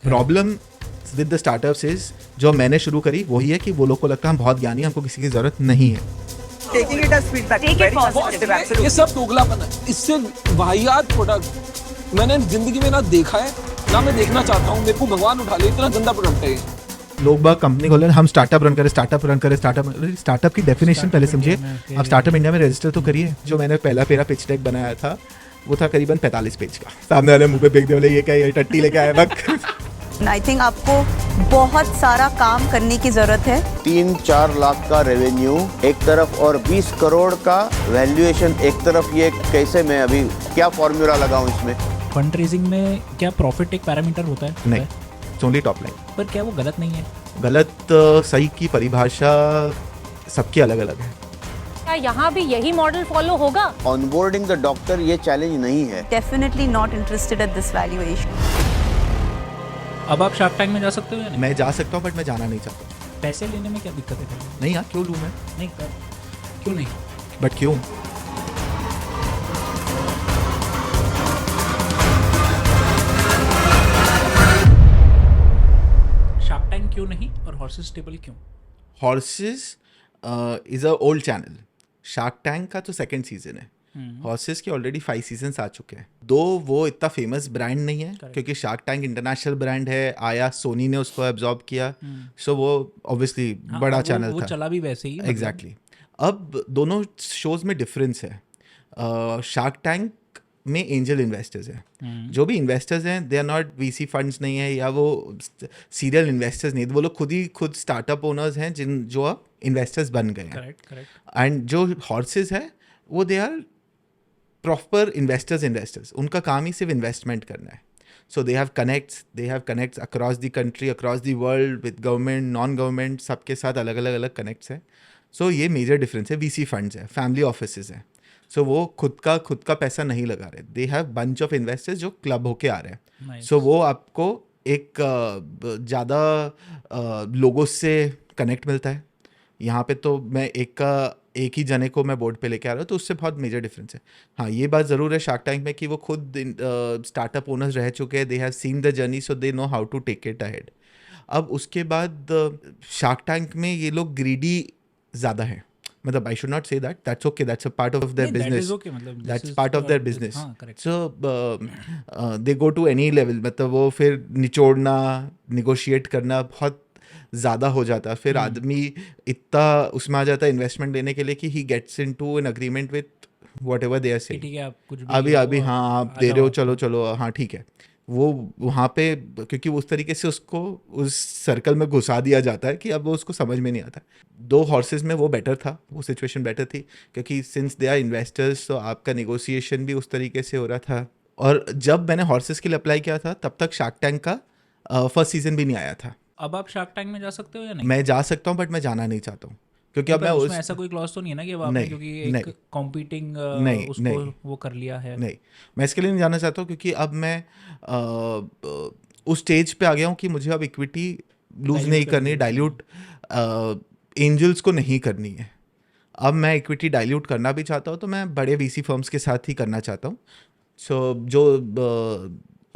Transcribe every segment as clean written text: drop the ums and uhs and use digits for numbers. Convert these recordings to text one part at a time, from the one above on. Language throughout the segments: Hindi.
Problem with the startups is जो मैंने शुरू करी वही है कि वो लोग को लगता है हम बहुत ज्ञानी, हमको किसी की जरूरत नहीं है. Taking it as feedback. Take it Very positive, positive, ये absolutely. सब दोगलापन है. इससे वाहियात प्रोडक्ट मैंने जिंदगी में ना देखा है ना मैं देखना चाहता हूँ. मेरे को भगवान उठा ले, इतना गंदा प्रोडक्ट है ये. लोग बाग कंपनी खोले, हम स्टार्टअप रन करें. स्टार्टअप की डेफिनेशन पहले समझिए. आप स्टार्टअप इंडिया में रजिस्टर तो करिए. जो मैंने पहला मेरा पिच डेक बनाया था वो था करीबन 45 पेज का. सामने वाले मुंह पे फेंक दे बोले ये क्या, ये टट्टी लेके आया बक. आई थिंक आपको बहुत सारा काम करने की जरूरत है. 3-4 लाख का रेवेन्यू एक तरफ और 20 करोड़ का वैल्यूएशन एक तरफ. ये कैसे मैं अभी क्या फॉर्मूला लगाऊं इसमें? फंड रेजिंग में क्या प्रॉफिट एक पैरामीटर होता है? नहीं, इट्स ओनली टॉप लाइन. पर क्या वो गलत नहीं है? गलत सही की परिभाषा सबकी अलग अलग है. क्या यहाँ भी यही मॉडल फॉलो होगा? ऑनबोर्डिंग द डॉक्टर ये चैलेंज नहीं है. Definitely not interested at this valuation. अब आप शार्क टैंक में जा सकते हो या नहीं? मैं जा सकता हूँ बट मैं जाना नहीं चाहता. पैसे लेने में क्या दिक्कत है? नहीं यार, क्यों लूँ मैं? नहीं कर, क्यों नहीं? बट क्यों? शार्क टैंक क्यों नहीं और हॉर्सेस टेबल क्यों? Horses is a old channel. Shark tank का तो सेकंड सीजन है. हॉर्सेस के ऑलरेडी 5 सीजन्स आ चुके हैं. दो वो इतना फेमस ब्रांड नहीं है क्योंकि शार्क टैंक इंटरनेशनल ब्रांड है. आया सोनी ने उसको एब्जॉर्ब किया, सो वो ऑब्वियसली बड़ा चैनल वो था. चला भी वैसे ही. एग्जैक्टली. अब दोनों शोज में डिफरेंस है. शार्क टैंक में एंजल इन्वेस्टर्स हैं. जो भी इन्वेस्टर्स हैं they are not VC funds नहीं है या वो सीरियल इन्वेस्टर्स नहीं. वो लोग खुद स्टार्टअप ओनर्स हैं जो अब इन्वेस्टर्स बन गए हैं. करेक्ट. एंड जो हॉर्सेस है वो दे आर प्रॉपर इन्वेस्टर्स. उनका काम ही सिर्फ इन्वेस्टमेंट करना है. So they have connects across the country, across the world, with government, non government, सबके साथ अलग अलग कनेक्ट्स हैं. सो ये मेजर डिफरेंस है. वीसी फंड्स है, फैमिली ऑफिसेज हैं. सो वो खुद का पैसा नहीं लगा रहे. They have bunch of investors जो क्लब होके आ रहे हैं. सो वो आपको एक ज़्यादा लोगों से कनेक्ट मिलता है. यहाँ पे तो मैं एक ही जने को मैं बोर्ड पे लेके आ रहा हूँ, तो उससे बहुत मेजर डिफरेंस है. हाँ, ये बात ज़रूर है शार्क टैंक में कि वो खुद स्टार्टअप ओनर्स रह चुके हैं. They have seen the journey, so they know how to take it ahead. अब उसके बाद शार्क टैंक में ये लोग ग्रीडी ज़्यादा हैं. मतलब I should not say that's okay, that's a part of their business. That's part of their business. So they go to any level. मतलब वो फिर निचोड़ना, निगोशिएट करना बहुत ज़्यादा हो जाता. फिर आदमी इतना उसमें आ जाता है इन्वेस्टमेंट लेने के लिए कि he gets into an agreement with whatever they are saying. ठीक है, आप कुछ अभी हाँ आप दे रहे हो, चलो हाँ ठीक है. वो वहाँ पे क्योंकि उस तरीके से उसको उस सर्कल में घुसा दिया जाता है कि अब वो उसको समझ में नहीं आता. 2 हॉर्सेस में वो बेटर था, वो सिचुएशन बेटर थी क्योंकि सिंस दे आर इन्वेस्टर्स तो आपका नेगोशिएशन भी उस तरीके से हो रहा था. और जब मैंने हॉर्सेस के लिए अप्लाई किया था तब तक शार्क टैंक का फर्स्ट सीजन भी नहीं आया था. अब आप शार्क टैंक में जा सकते हो या नहीं? मैं जा सकता हूँ बट मैं जाना नहीं चाहता हूँ क्योंकि अब मैं उसमें ऐसा कोई क्लॉज तो नहीं है ना कि अब आपने क्योंकि एक कॉम्पीटिंग उसको वो कर लिया है? नहीं, मैं इसके लिए नहीं जाना चाहता हूँ क्योंकि अब मैं उस स्टेज पे आ गया हूँ कि मुझे अब इक्विटी लूज नहीं करनी, डाइल्यूट एंजल्स को नहीं करनी है. अब मैं इक्विटी डाइल्यूट करना भी चाहता हूँ तो मैं बड़े वीसी फर्म्स के साथ ही करना चाहता हूँ. सो जो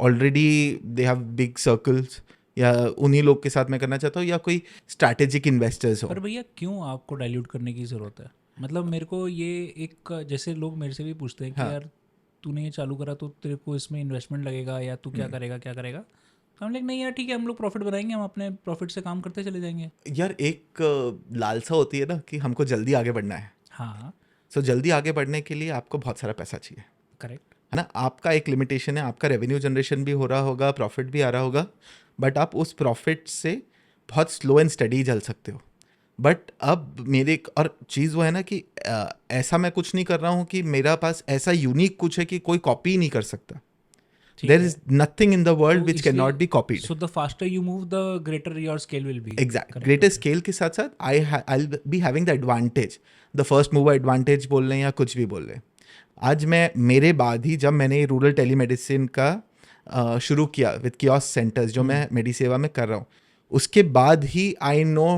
already they have big circles या उन्हीं लोग के साथ मैं करना चाहता हूँ या कोई स्ट्रैटेजिक इन्वेस्टर्स हो. पर भैया क्यों आपको डाइल्यूट करने की ज़रूरत है? मतलब मेरे को ये एक, जैसे लोग मेरे से भी पूछते हैं कि यार तूने ये चालू करा तो तेरे को इसमें इन्वेस्टमेंट लगेगा या तू क्या करेगा. तो हम नहीं यार ठीक है, हम लोग प्रॉफिट बनाएंगे, हम अपने प्रॉफिट से काम करते चले जाएंगे. यार एक लालसा होती है ना कि हमको जल्दी आगे बढ़ना है. हाँ, सो जल्दी आगे बढ़ने के लिए आपको बहुत सारा पैसा चाहिए. करेक्ट है ना. आपका एक लिमिटेशन है, आपका रेवेन्यू जनरेशन भी हो रहा होगा, प्रॉफिट भी आ रहा होगा, बट आप उस प्रॉफिट से बहुत स्लो एंड स्टडी चल सकते हो. बट अब मेरे और चीज़ वो है ना कि ऐसा मैं कुछ नहीं कर रहा हूँ कि मेरा पास ऐसा यूनिक कुछ है कि कोई कॉपी नहीं कर सकता. There is nothing in the world which can not be copied. So the faster you move the greater your scale will be. Exact. Greater scale के साथ साथ I will be having the advantage, the first mover advantage बोल रहे हैं या कुछ भी बोल रहे हैं. आज मैं मेरे बाद ही जब मैंने रूरल टेलीमेडिसिन का शुरू किया विद कियोस्क सेंटर्स जो मैं मेडिसेवा में कर रहा हूँ, उसके बाद ही I know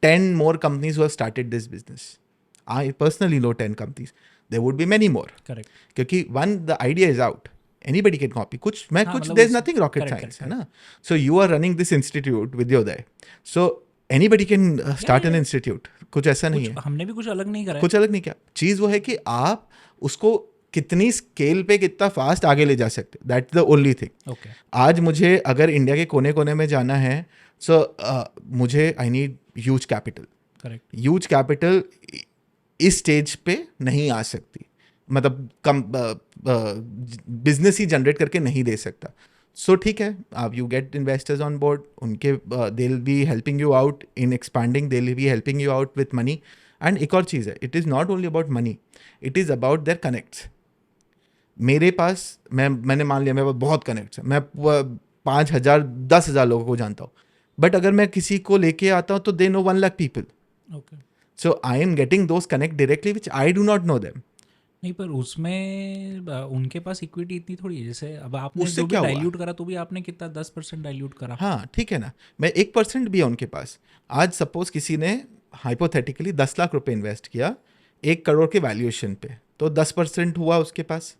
10 more companies who have started this business. I personally know 10 companies. There would be many more. Correct. क्योंकि one, the idea is out. Anybody can copy कुछ मैं हाँ, कुछ मतलब देयर इज उस- नथिंग रॉकेट correct, साइंस है correct, ना. So you are running this institute Vidyodaya, so anybody can start an institute. कुछ ऐसा नहीं है, हमने भी कुछ अलग नहीं करा है. कुछ अलग नहीं किया. चीज़ वो है कि आप उसको कितनी स्केल पे कितना फास्ट आगे ले जा सकते, that's the only thing. Okay. आज मुझे अगर इंडिया के कोने कोने में जाना है, सो मुझे I need huge capital. Correct. Huge capital इस स्टेज पे नहीं आ सकती, मतलब कम बिजनेस ही जनरेट करके नहीं दे सकता. सो ठीक है, आप you get investors on board, उनके they will be helping you out in expanding, they will be helping you out with money. And एक और चीज़ है, it is not only about money, it is about their connects. मेरे पास मैंने मान लिया मेरे पास बहुत कनेक्ट्स है, मैं 5,000 10,000 लोगों को जानता हूँ, बट अगर मैं किसी को लेके आता हूँ तो they know 1 lakh people. Okay. So I am getting those connect directly which I do not know them. नहीं, पर उसमें उनके पास इक्विटी इतनी थोड़ी है. जैसे अब आपने उससे जो भी क्या हुआ? डाइल्यूट करा तो भी आपने कितना 10% डाइल्यूट करा. हाँ ठीक है ना, मैं 1% भी है उनके पास. आज सपोज किसी ने हाइपोथेटिकली 10 लाख रुपए इन्वेस्ट किया 1 करोड़ के वैल्यूएशन पे, तो 10% हुआ उसके पास.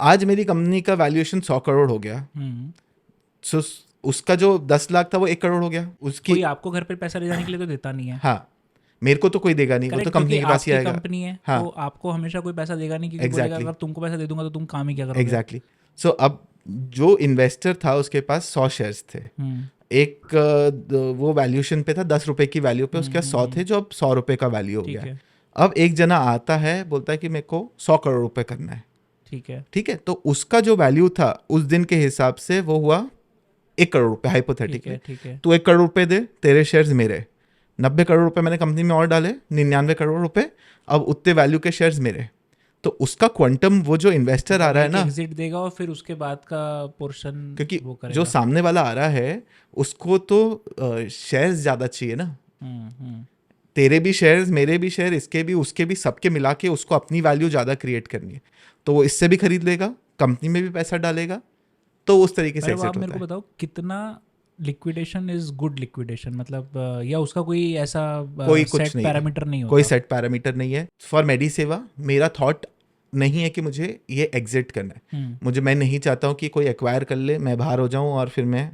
आज मेरी कंपनी का वैल्यूएशन 100 करोड़ हो गया, हम्म. सो उसका जो 10 लाख था वो 1 करोड़ हो गया उसकी. कोई आपको घर पे पैसा ले जाने के लिए तो देता नहीं है. हाँ, मेरे को तो कोई देगा नहीं, वो तो Correct, कंपनी क्योंकि के पास ही आपकी आएगा. कंपनी है. हाँ. तो आपको हमेशा कोई पैसा देगा नहीं, क्योंकि Exactly. बोलेगा अगर तुमको पैसा दे दूंगा तो तुम काम ही क्या करोगे. एग्जैक्टली. सो अब जो इन्वेस्टर था उसके पास 100 शेयर्स थे. हम्म. एक वो वैल्यूएशन पे था 10 रुपए की वैल्यू पे, उसके पास 100 थे, जो अब 100 रुपए का वैल्यू हो ठीक गया. है. अब एक जना आता है, बोलता है कि मेरे को 100 करोड़ रुपए करना है. ठीक है. ठीक है, तो उसका जो वैल्यू था उस दिन के हिसाब से वो हुआ 1 करोड़ रुपए ठीक हाइपोथेटिकली. है. ठीक है. तू 1 करोड़ रुपए दे, तेरे शेयर्स मेरे. 90 करोड़ रुपए मैंने कंपनी में और डाले, 99 करोड़ रुपए, अब उतने वैल्यू के शेयर्स मेरे. तो उसका क्वांटम, वो जो इन्वेस्टर आ रहा है ना, एग्जिट देगा और फिर उसके बाद का पोर्शन क्योंकि वो करेगा. जो सामने वाला आ रहा है उसको तो शेयर्स ज़्यादा चाहिए ना. हम्म. तेरे भी शेयर्स, मेरे भी शेयर, इसके भी उसके भी, सबके मिला के उसको अपनी वैल्यू ज़्यादा क्रिएट करनी है. तो वो इससे भी खरीद लेगा, कंपनी में भी पैसा डालेगा, तो उस तरीके से पर वो आप एग्जिट मेरे होता को है. बताओ कितना लिक्विडेशन इज गुड लिक्विडेशन, मतलब या उसका कोई ऐसा कोई कुछ सेट नहीं है. पैरामीटर नहीं होता. कोई सेट पैरामीटर नहीं है. फॉर मेडिसेवा मेरा थॉट नहीं है कि मुझे ये एग्जिट करना है. हम्म. मैं नहीं चाहता हूँ कि कोई एक्वायर कर ले, मैं बाहर हो जाऊँ और फिर मैं,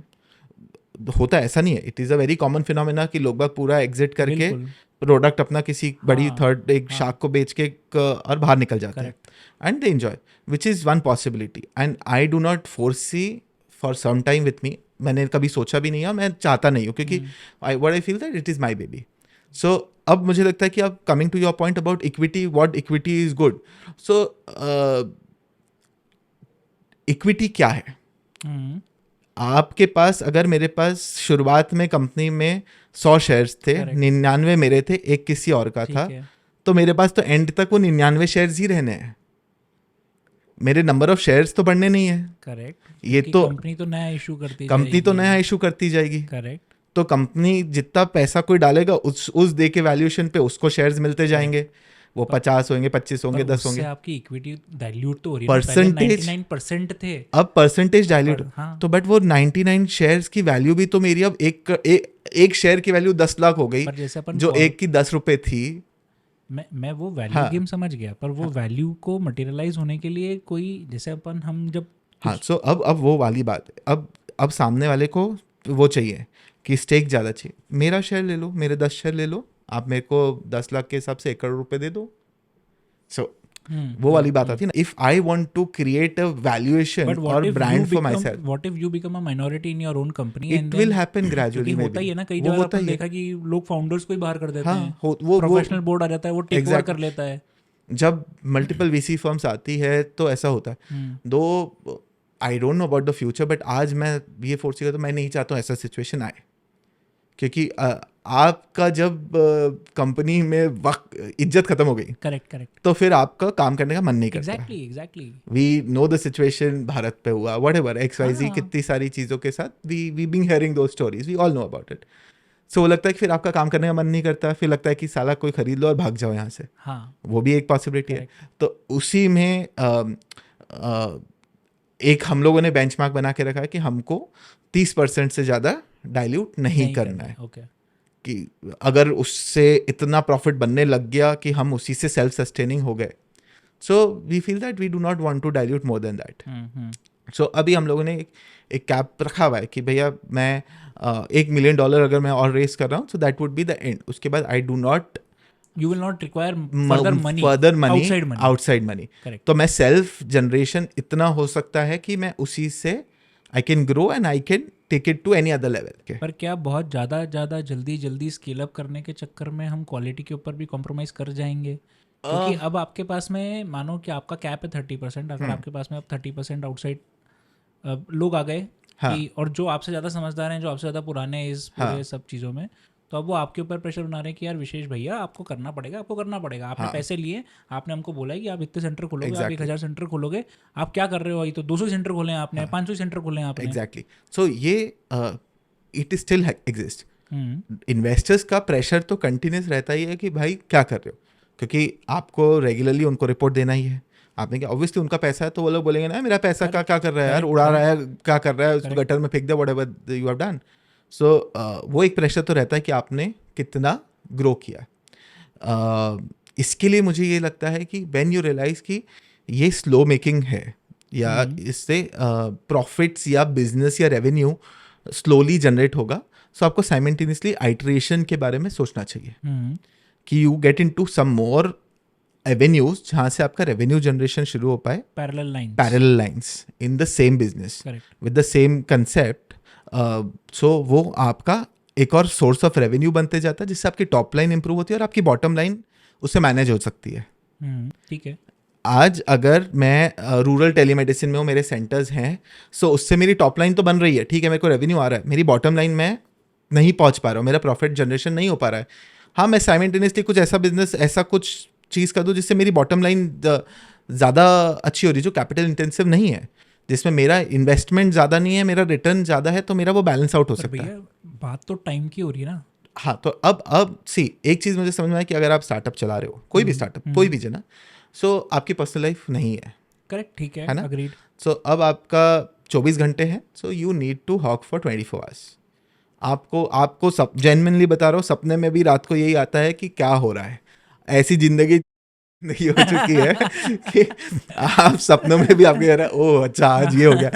होता ऐसा नहीं है. It is a very common phenomena कि लोग बाग पूरा एग्जिट करके बिल्कुल. प्रोडक्ट अपना किसी बड़ी हाँ, थर्ड एक शाख को बेच के और बाहर निकल जाते हैं. Correct. And they enjoy, which is one possibility. And I do not foresee for some time with me. मैंने कभी सोचा भी नहीं है, मैं चाहता नहीं हूँ, क्योंकि I feel that it is my baby. So अब मुझे लगता है कि अब coming to your point about equity, what equity is good. So equity क्या है? हम्म. आपके पास, अगर मेरे पास शुरुआत में कंपनी में 100 शेयर्स थे, Correct. 99 मेरे थे, एक किसी और का ठीक था, है. तो मेरे पास तो एंड तक वो 99 शेयर्स ही रहने हैं. मेरे नंबर ऑफ शेयर्स तो बढ़ने नहीं है. करेक्ट. ये तो कंपनी तो नया इशू करती कंपनी तो नया इशू करती जाएगी. करेक्ट. तो कंपनी जितना पैसा कोई डालेगा उस डे के वैल्यूएशन पे उसको शेयर्स मिलते जाएंगे. वो 50 होंगे, 25 होंगे, 10 होंगे. आपकी इक्विटी डाइल्यूट तो हो रही है. Percentage- 99% थे. अब परसेंटेज डायल्यूट, हाँ. तो बट वो 99 शेयर्स की वैल्यू भी तो मेरी अब एक शेयर की वैल्यू 10 लाख हो गई, पर जैसे अपन जो एक की 10 रुपए थी. मैं वो वैल्यू हाँ. गेम समझ गया, पर वो वैल्यू को मटेरियलाइज होने के लिए कोई, जैसे अपन हम जब हाँ, सो अब वो वाली बात है. अब सामने वाले को वो चाहिए कि स्टेक ज़्यादा चाहिए. मेरा शेयर ले लो, मेरे 10 शेयर ले लो, आप मेरे को 10 लाख के हिसाब से 1 करोड़ रुपए दे दो. सो वो वाली बात आती है ना. If I want to create a valuation or brand for myself, what if you become a minority in your own company, it will happen gradually. होता ही है ना, कई जगह अपन देखा कि लोग फाउंडर्स को ही बाहर कर देते हाँ, हैं. वो प्रोफेशनल बोर्ड आ जाता है, वो टेक ओवर Exactly. कर लेता है. जब मल्टीपल वीसी फर्म्स आती है तो ऐसा होता है. दो I don't know about the future, but आज मैं ये फोर्स तो मैं नहीं चाहता हूँ ऐसा सिचुएशन आए, क्योंकि आपका जब कंपनी में वक्त इज्जत खत्म हो गई, करेक्ट. तो फिर आपका काम करने का मन नहीं करता. Exactly. We know the situation Bharat पे हुआ, व्हाटएवर XYZ, हाँ. कितनी सारी चीज़ों के साथ we being hearing those stories, we all know about it. So वो लगता है कि फिर आपका काम करने का मन नहीं करता, फिर लगता है कि साला कोई खरीद लो और भाग जाओ यहाँ से. हाँ. वो भी एक पॉसिबिलिटी है. तो उसी में एक हम लोगों ने बेंचमार्क बना के रखा है कि हमको 30% से ज़्यादा डाइल्यूट नहीं करना है. ओके. कि अगर उससे इतना प्रॉफिट बनने लग गया कि हम उसी से सेल्फ सस्टेनिंग हो गए, so we feel that we do not want to dilute more than that. So अभी हम लोगों ने एक कैप रखा हुआ है कि भैया मैं $1 million अगर मैं और रेस कर रहा हूँ, so that would be the end. उसके बाद आई do not You will not require further money, outside money. Correct. तो मैं सेल्फ जनरेशन इतना हो सकता है कि मैं उसी से I can grow and I can take it to any other level. पर क्या बहुत ज़्यादा जल्दी स्केल अप करने के चक्कर में हम क्वालिटी के ऊपर भी कॉम्प्रोमाइज कर जाएंगे? क्योंकि अब आपके पास में मानो कि आपका कैप है 30%, अगर आपके पास में अब 30% आउटसाइड लोग आ गए कि, और जो आपसे ज़्यादा समझदार हैं, जो आपसे ज़्यादा पुराने हैं इस पूरे सब चीज़ों में, तो अब वो आपके ऊपर प्रेशर बना रहे हैं कि यार विशेष भैया आपको करना पड़ेगा. आपने पैसे लिए, आपने हमको बोला है कि आप इतने सेंटर खोलोगे, आप 1000 सेंटर खोलोगे, आप क्या कर रहे हो? ये तो 200 सेंटर खोले हैं आपने, 500 सेंटर खोले हैं आपने. एग्जैक्टली. सो ये इट स्टिल एग्जिस्ट. इन्वेस्टर्स का प्रेशर तो कंटिन्यूस रहता ही है कि भाई क्या कर रहे हो, क्योंकि आपको रेगुलरली उनको रिपोर्ट देना ही है. आपने क्या, ऑब्वियसली उनका पैसा है तो वो लोग बोलेंगे ना मेरा पैसा क्या कर रहा है यार, उड़ा रहा है, क्या कर रहा है, उसको गटर में फेंक दे, व्हाटएवर यू हैव डन. सो वो एक प्रेशर तो रहता है कि आपने कितना ग्रो किया. इसके लिए मुझे ये लगता है कि व्हेन यू रियलाइज कि ये स्लो मेकिंग है या इससे प्रॉफिट्स या बिजनेस या रेवेन्यू स्लोली जनरेट होगा, सो आपको साइमल्टेनियसली आइटरेशन के बारे में सोचना चाहिए कि you get into some more avenues जहाँ से आपका रेवेन्यू जनरेशन शुरू हो पाए, parallel lines in the same business with the same concept. So वो आपका एक और सोर्स ऑफ रेवेन्यू बनते जाता है, जिससे आपकी टॉप लाइन इंप्रूव होती है और आपकी बॉटम लाइन उससे मैनेज हो सकती है. ठीक है. आज अगर मैं रूरल टेलीमेडिसिन में हूँ, मेरे सेंटर्स हैं, सो उससे मेरी टॉप लाइन तो बन रही है, ठीक है, मेरे को रेवेन्यू आ रहा है, मेरी बॉटम लाइन में नहीं पहुँच पा रहा हूँ, मेरा प्रॉफिट जनरेशन नहीं हो पा रहा है. हाँ, मैं साइमल्टेनियसली कुछ ऐसा बिजनेस, ऐसा कुछ चीज़ कर दूँ जिससे मेरी बॉटम लाइन ज़्यादा अच्छी हो रही है, जो कैपिटल इंटेंसिव नहीं है, जिसमें मेरा इन्वेस्टमेंट ज़्यादा नहीं है, मेरा रिटर्न ज़्यादा है, तो मेरा वो बैलेंस आउट हो सकता है. बात तो टाइम की हो रही है ना. हाँ, तो अब सी एक चीज़ मुझे समझ में आया कि अगर आप स्टार्टअप चला रहे हो, कोई भी स्टार्टअप, कोई भी जना, सो आपकी पर्सनल लाइफ नहीं है. करेक्ट, ठीक है ना, अग्रीड. सो अब आपका 24 घंटे हैं, so you need to hawk for 24 hours. आपको सब जेन्युइनली बता रहा हूँ, सपने में भी रात को यही आता है कि क्या हो रहा है. ऐसी जिंदगी नहीं हो चुकी है कि आप सपनों में भी आपको कह रहा है ओह अच्छा आज ये हो गया,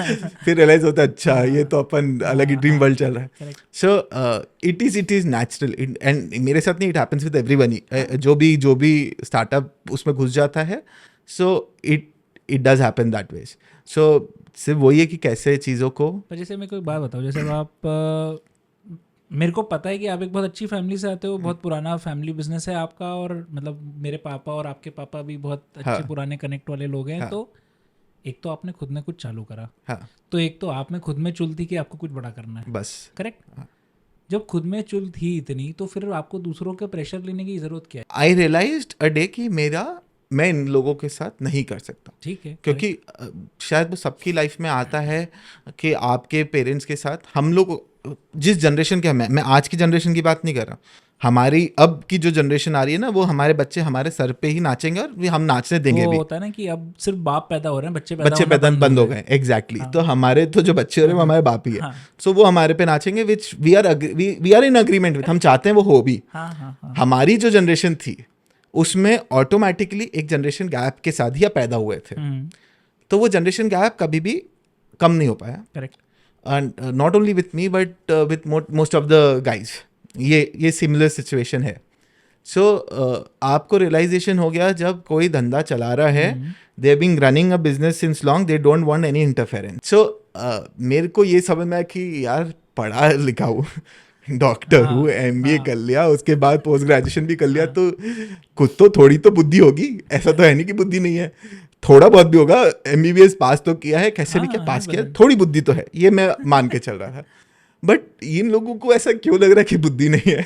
फिर रियलाइज होता है अच्छा ये तो अपन अलग ही ड्रीम वर्ल्ड चल रहा है. So it is natural and मेरे साथ नहीं, इट हैपेंस विद एवरीवन. जो भी स्टार्टअप उसमें घुस जाता है, so it does happen that way. So सिर्फ वही है कि कैसे चीज़ों को. पर जैसे मैं कोई बात बताऊँ, जैसे आप मेरे को पता है कि आप एक बहुत अच्छी फैमिली से आते हो, बहुत पुराना फैमिली बिजनेस है आपका, और मतलब मेरे पापा और आपके पापा भी बहुत अच्छे पुराने कनेक्ट वाले लोग हैं. तो एक तो आपने खुद में कुछ चालू करा, तो एक तो आप में खुद में चुल थी कि आपको कुछ बड़ा करना है, बस. करेक्ट. जब खुद में चुल थी इतनी, तो फिर आपको दूसरों के प्रेशर लेने की जरूरत क्या है? आई रियलाइज्ड अ डे कि मैं इन लोगों के साथ नहीं कर सकता. ठीक है, क्योंकि शायद वो सबकी लाइफ में आता है कि आपके पेरेंट्स के साथ हम लोग जिस जनरेशन के, मैं आज की जनरेशन की बात नहीं कर रहा, हमारी अब की जो जनरेशन आ रही है ना, वो हमारे बच्चे हमारे सर पे ही नाचेंगे और हम नाचने देंगे वो भी. होता है ना कि अब सिर्फ बाप पैदा हो रहे हैं, बच्चे पैदा बंद हो गए. एग्जैक्टली. तो हमारे तो जो बच्चे हो रहे हैं वो हमारे बाप ही है. सो वो हमारे पे नाचेंगे, which we are in agreement with. हम चाहते हैं वो हो भी. हमारी जो जनरेशन थी उसमें ऑटोमेटिकली एक जनरेशन गैप के साथ ही पैदा हुए थे, तो वो जनरेशन गैप कभी भी कम नहीं हो पाया. Correct. And not only with me but with most of the guys ये सिमिलर सिचुएशन है. सो आपको रियलाइजेशन हो गया जब कोई धंधा चला रहा है, they have been running a business since long, they don't want any interference. So मेरे को ये समझ में आया कि यार पढ़ा लिखा हूँ, डॉक्टर हूँ, MBA कर लिया, उसके बाद पोस्ट ग्रेजुएशन भी कर लिया, तो कुछ तो थोड़ी तो बुद्धि होगी. ऐसा तो है नहीं कि बुद्धि नहीं है, थोड़ा बहुत भी होगा. MBBS पास तो किया है, कैसे भी किया, पास किया, थोड़ी बुद्धि तो है, ये मैं मान के चल रहा था. बट इन लोगों को ऐसा क्यों लग रहा है कि बुद्धि नहीं है?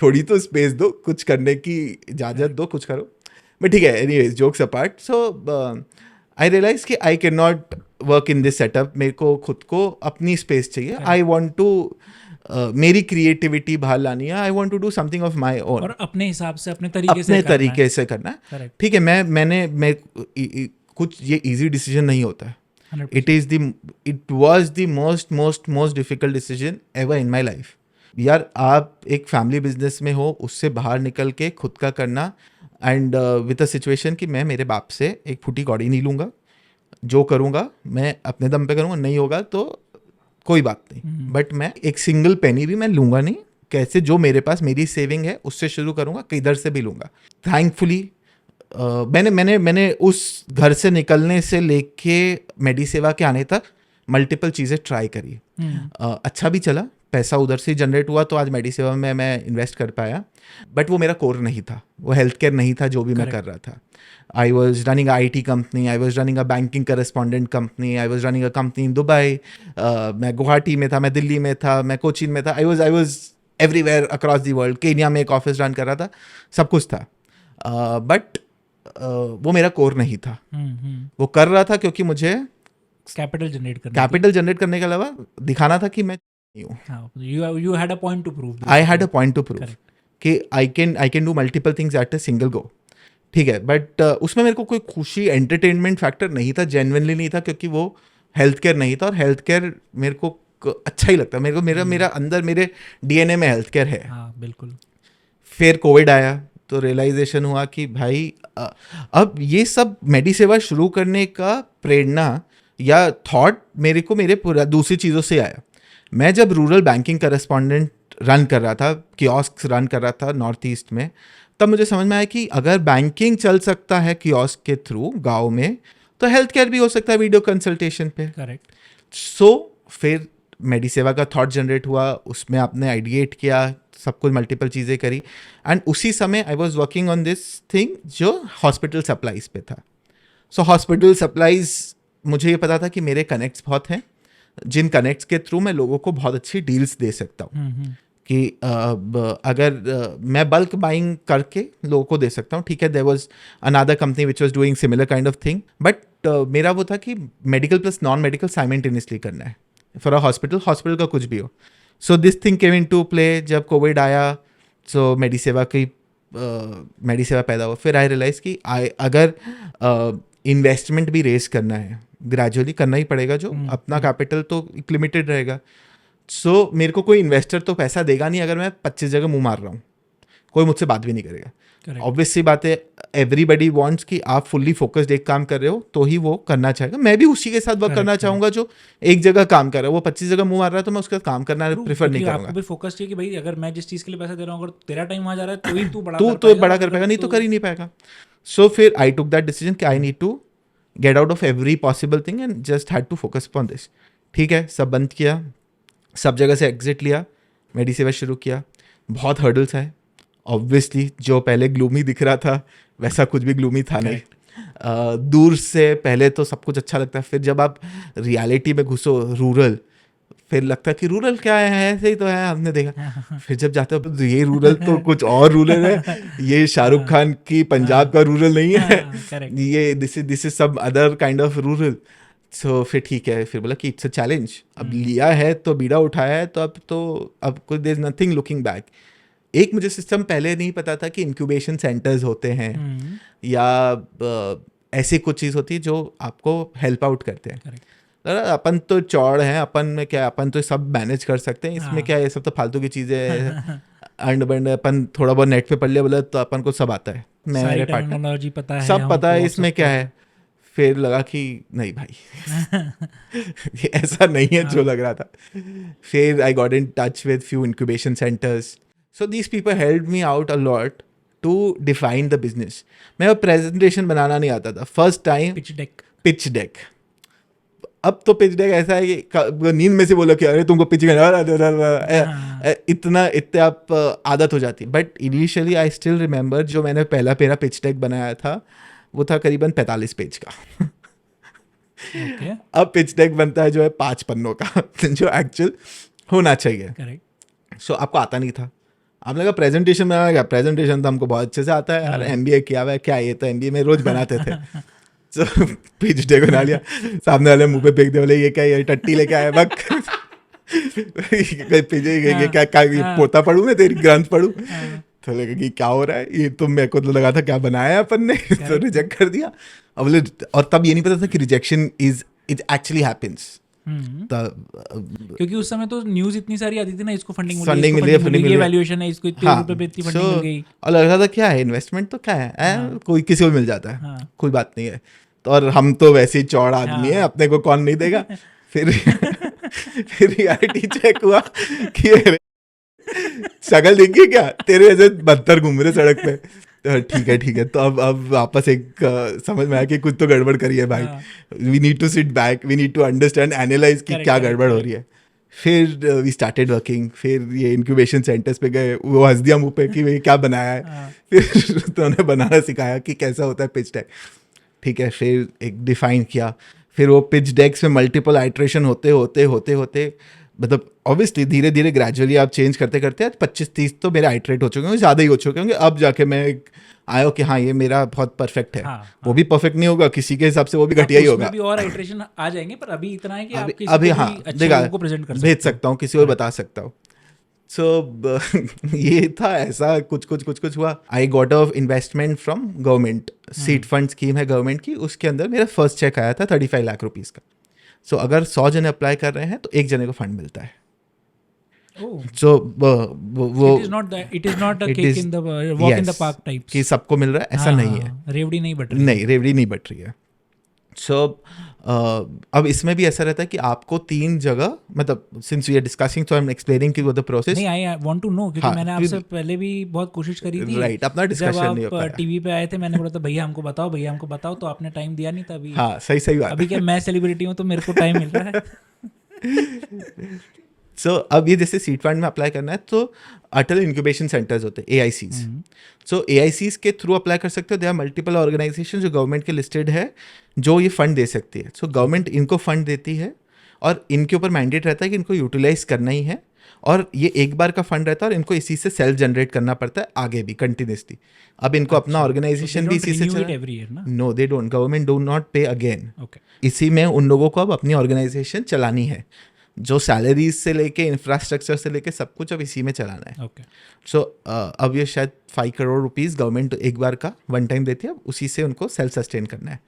थोड़ी तो स्पेस दो, कुछ करने की इजाज़त दो, कुछ करो. बट ठीक है, anyways jokes apart. So I realise कि I can not work in this setup. मेरे को खुद को अपनी स्पेस चाहिए. आई वॉन्ट टू मेरी क्रिएटिविटी बाहर लानी है. I want to do something of my own, और अपने हिसाब से अपने तरीके से करना है. ठीक है, मैं कुछ ये इजी डिसीजन नहीं होता है. It was the most difficult decision ever in my life. यार आप एक फैमिली बिजनेस में हो, उससे बाहर निकल के खुद का करना, एंड विद अ सिचुएशन कि मैं मेरे बाप से एक फूटी कौड़ी नहीं लूँगा, जो करूँगा मैं अपने दम पे करूँगा, नहीं होगा तो कोई बात नहीं, बट मैं एक सिंगल पेनी भी मैं लूँगा नहीं। कैसे जो मेरे पास मेरी सेविंग है उससे शुरू करूँगा, किधर से भी लूँगा। थैंकफुली मैंने उस घर से निकलने से लेके मेडिसेवा के आने तक मल्टीपल चीज़ें ट्राई करी। अच्छा भी चला, पैसा उधर से जनरेट हुआ, तो आज मेडिसेवा में मैं इन्वेस्ट कर पाया, बट वो मेरा कोर नहीं था, वो हेल्थ केयर नहीं था जो भी मैं कर रहा था। I was running IT company, I was running a banking correspondent company, I was running a company in Dubai, मैं गुवाहाटी में था, मैं दिल्ली में था, मैं कोचीन में था, I was everywhere across the world. Kenya में एक ऑफिस रन कर रहा था, सब कुछ था, बट वो मेरा कोर नहीं था। वो कर रहा था क्योंकि मुझे कैपिटल जनरेट करने के अलावा दिखाना था कि मैं हूँ। You had a point to prove. I had a point to prove कि I can do multiple things at a single go. ठीक है, बट उसमें मेरे को कोई खुशी, एंटरटेनमेंट फैक्टर नहीं था, जेन्युइनली नहीं था, क्योंकि वो हेल्थ केयर नहीं था, और हेल्थ केयर मेरे को अच्छा ही लगता, मेरे को मेरा अंदर मेरे DNA में हेल्थ केयर है। हाँ बिल्कुल। फिर कोविड आया तो रियलाइजेशन हुआ कि भाई अब ये सब मेडिसेवा शुरू करने का प्रेरणा या थॉट मेरे को मेरे दूसरी चीज़ों से आया। मैं जब रूरल बैंकिंग करस्पॉन्डेंट रन कर रहा था, कियोस्क रन कर रहा था नॉर्थ ईस्ट में, तब मुझे समझ में आया कि अगर बैंकिंग चल सकता है कियोस्क के थ्रू गाँव में, तो हेल्थ केयर भी हो सकता है वीडियो कंसल्टेशन पे। करेक्ट। सो फिर मेडिसेवा का थॉट जनरेट हुआ, उसमें आपने आइडिएट किया, सब कुछ मल्टीपल चीज़ें करी, एंड उसी समय I was working on this thing जो हॉस्पिटल सप्लाईज पे था। सो हॉस्पिटल सप्लाईज, मुझे ये पता था कि मेरे कनेक्ट्स बहुत हैं, जिन कनेक्ट्स के थ्रू मैं लोगों को बहुत अच्छी डील्स दे सकता हूँ कि अगर मैं बल्क बाइंग करके लोगों को दे सकता हूँ। ठीक है, there was another company which was doing similar kind of thing, but मेरा वो था कि medical plus non medical simultaneously करना है फॉर अ हॉस्पिटल का कुछ भी हो। So this thing came into play जब कोविड आया। सो मेडिसेवा पैदा हुआ। फिर आई रियलाइज कि अगर इन्वेस्टमेंट भी रेज करना है, ग्रेजुअली करना ही पड़ेगा, जो अपना कैपिटल तो लिमिटेड रहेगा। सो मेरे को कोई इन्वेस्टर तो पैसा देगा नहीं अगर मैं 25 जगह मुंह मार रहा हूँ, कोई मुझसे बात भी नहीं करेगा। ऑब्वियस सी बात है, एवरीबडी वांट्स कि आप फुल्ली फोकस्ड एक काम कर रहे हो तो ही वो करना चाहेगा। मैं भी उसी के साथ वर्क करना चाहूंगा जो एक जगह काम कर रहा है। वो 25 जगह मुंह मार रहा है तो मैं उसका काम करना प्रेफर नहीं करूंगा। आपको भी फोकस चाहिए कि भाई अगर मैं जिस चीज के लिए पैसा दे रहा हूँ, अगर तेरा टाइम वहां जा रहा है तो ही तू बड़ा कर पाएगा, नहीं तो कर ही नहीं पाएगा। सो फिर आई टुक दैट डिसीजन कि I need to get out of every possible thing and just had to focus upon this. ठीक है, सब बंद किया, सब जगह से एग्जिट लिया, मेडिसेवा शुरू किया। बहुत हर्डल्स आए ऑब्वियसली, जो पहले ग्लूमी दिख रहा था वैसा कुछ भी ग्लूमी था नहीं। दूर से पहले तो सब कुछ अच्छा लगता है, फिर जब आप रियलिटी में घुसो रूरल, फिर लगता है कि रूरल क्या है, ऐसे ही तो है, हमने देखा। फिर जब जाते हो तो ये रूरल तो कुछ और रूरल है, ये शाहरुख खान की पंजाब का रूरल नहीं है, ये this is some other kind of rural. So फिर ठीक है, फिर बोला कि इट्स अ चैलेंज, अब लिया है तो बीड़ा उठाया है, तो अब कोई there is nothing looking back. एक मुझे सिस्टम पहले नहीं पता था कि इंक्यूबेशन सेंटर्स होते हैं या ऐसी कुछ चीज़ होती है जो आपको हेल्प आउट करते हैं। अपन तो चौड़ हैं, अपन में क्या, अपन तो सब मैनेज कर सकते हैं, इसमें क्या है, ये सब तो फालतू की चीज़ें हैं। अंड बंड अपन थोड़ा बहुत नेट पे पढ़ लिया, बोला तो अपन को सब आता है, मेरे पार्टनर पता है, सब पता है, इसमें क्या है। फिर लगा कि नहीं भाई ये ऐसा नहीं है जो लग रहा था। फिर I got in touch with few incubation centres. So these people helped me out a lot to define the business. मैं वो प्रेजेंटेशन बनाना नहीं आता था फर्स्ट टाइम। पिच डेक अब तो पिच डेक ऐसा है कि नींद में से बोलो कि अरे तुमको पिच इतने आप आदत हो जाती है। But initially I still remember जो मैंने पहला मेरा पिच डेक बनाया था वो था करीबन 45 पेज का। अब पिच डेक बनता है जो है 5 पन्नों का जो एक्चुअल होना चाहिए। सो आपको आता नहीं था, आपने कहा प्रेजेंटेशन बनाना, क्या प्रेजेंटेशन तो हमको बहुत अच्छे से आता है, अरे MBA किया हुआ है, क्या ये तो MBA में रोज बनाते थे। सो पिच डेक बना लिया, सामने वाले मुंह पे फेंक दे, बोले ये क्या, ये टट्टी लेके आया बक क्या पोता पढ़ूँ मैं, तेरी ग्रंथ पढ़ूँ। तो लगा कि क्या हो रहा है, ये तो मेरे को तो लगा था क्या बनाया है अपन ने, तो रिजेक्ट कर दिया। अब बोले, और तब ये नहीं पता था कि रिजेक्शन इज एक्चुअली हैपेंस। क्योंकि उस समय तो न्यूज़ इतनी सारी आती थी ना, इसको फंडिंग फंडिंग मिली है, फंडिंग मिली है, वैल्यूएशन है, इसको इतने रुपए पे इतनी फंडिंग मिल गई। और लग रहा था क्या है इन्वेस्टमेंट, तो क्या है कोई किसी को मिल जाता है, कोई बात नहीं है। तो और हम तो वैसे ही चौड़ आदमी है, अपने को कौन नहीं देगा। फिर रियलिटी चेक हुआ कि अरे शक्ल देखिए क्या, तेरे ऐसे बदतर घूम रहे सड़क पे। तो ठीक है तो अब वापस एक समझ में आया कि कुछ तो गड़बड़ करी है भाई। We need to sit back, we need to understand, analyse कि क्या गड़बड़ हो रही है। फिर वी स्टार्टेड वर्किंग, फिर ये इंक्यूबेशन सेंटर्स पे गए, वो हंस दिया मुंह पे कि भाई क्या बनाया है। फिर तो उन्हें बनाना सिखाया कि कैसा होता है पिच डेक, ठीक है। फिर एक डिफाइन किया, फिर वो पिच डेक्स में मल्टीपल आइट्रेशन होते मतलब ऑब्वियसली धीरे धीरे ग्रेजुअली आप चेंज करते करते आज 25-30 तो मेरे आइट्रेट हो चुके होंगे, ज़्यादा ही हो चुके होंगे। अब जाके मैं आया कि हाँ ये मेरा बहुत परफेक्ट है। वो भी परफेक्ट नहीं होगा, किसी के हिसाब से वो भी घटिया ही होगा। अभी और आइट्रेशन आ जाएंगे, पर अभी इतना है कि आप किसी अभी को हाँ भी अच्छे लोगों को प्रेजेंट कर सकते भेज सकता हूँ, किसी को बता सकता हूँ। सो ये था, ऐसा कुछ हुआ। I got a investment from government, seed fund scheme है गवर्नमेंट की, उसके अंदर मेरा फर्स्ट चेक आया था 35 लाख रुपीज़ का। सो अगर 100 जने अप्लाई कर रहे हैं तो एक जने को फंड मिलता है। सो वो it is not a cake in the walk in the park types कि सबको मिल रहा है, ऐसा नहीं है। रेवड़ी नहीं बट रही, नहीं रेवड़ी नहीं बट रही है। सो अब इसमें भी ऐसा रहता है कि आपको 3 जगह, मतलब since we are discussing so I am explaining कि वो द प्रोसेस। नहीं, आई वांट टू नो, क्योंकि मैंने आपसे पहले भी बहुत कोशिश करी थी। राइट, अपना डिस्कशन नहीं हो पाया। जब आप टीवी पे आए थे, मैंने बोला था भैया हमको बताओ, तो आपने टाइम दिया नहीं था। अभी हाँ सही बात। अभी क्या मैं सेलिब्रिटी हूँ तो मेरे को टाइम मिल रहा है। सो अब ये जैसे सीड फंड में अप्लाई करना है तो अटल इंक्यूबेशन सेंटर्स होते हैं, AICs। सो AICs के थ्रू अप्लाई कर सकते हो। दे आर मल्टीपल ऑर्गेनाइजेशन जो गवर्नमेंट के लिस्टेड है जो ये फंड दे सकती है। सो गवर्नमेंट इनको फंड देती है और इनके ऊपर मैंडेट रहता है कि इनको यूटिलाइज करना ही है, और ये एक बार का फंड रहता है और इनको इसी से सेल्फ जनरेट करना पड़ता है आगे भी कंटिन्यूसली। अब इनको अपना ऑर्गेनाइजेशन भी इसी से no they don't, government do not pay again. इसी में उन लोगों को अब अपनी ऑर्गेनाइजेशन चलानी है, जो सैलरीज से लेके इंफ्रास्ट्रक्चर से लेके सब कुछ अब इसी में चलाना है। सो अब ये शायद 5 करोड़ रुपीस गवर्नमेंट एक बार का वन टाइम देती है, अब उसी से उनको सेल्फ सस्टेन करना है।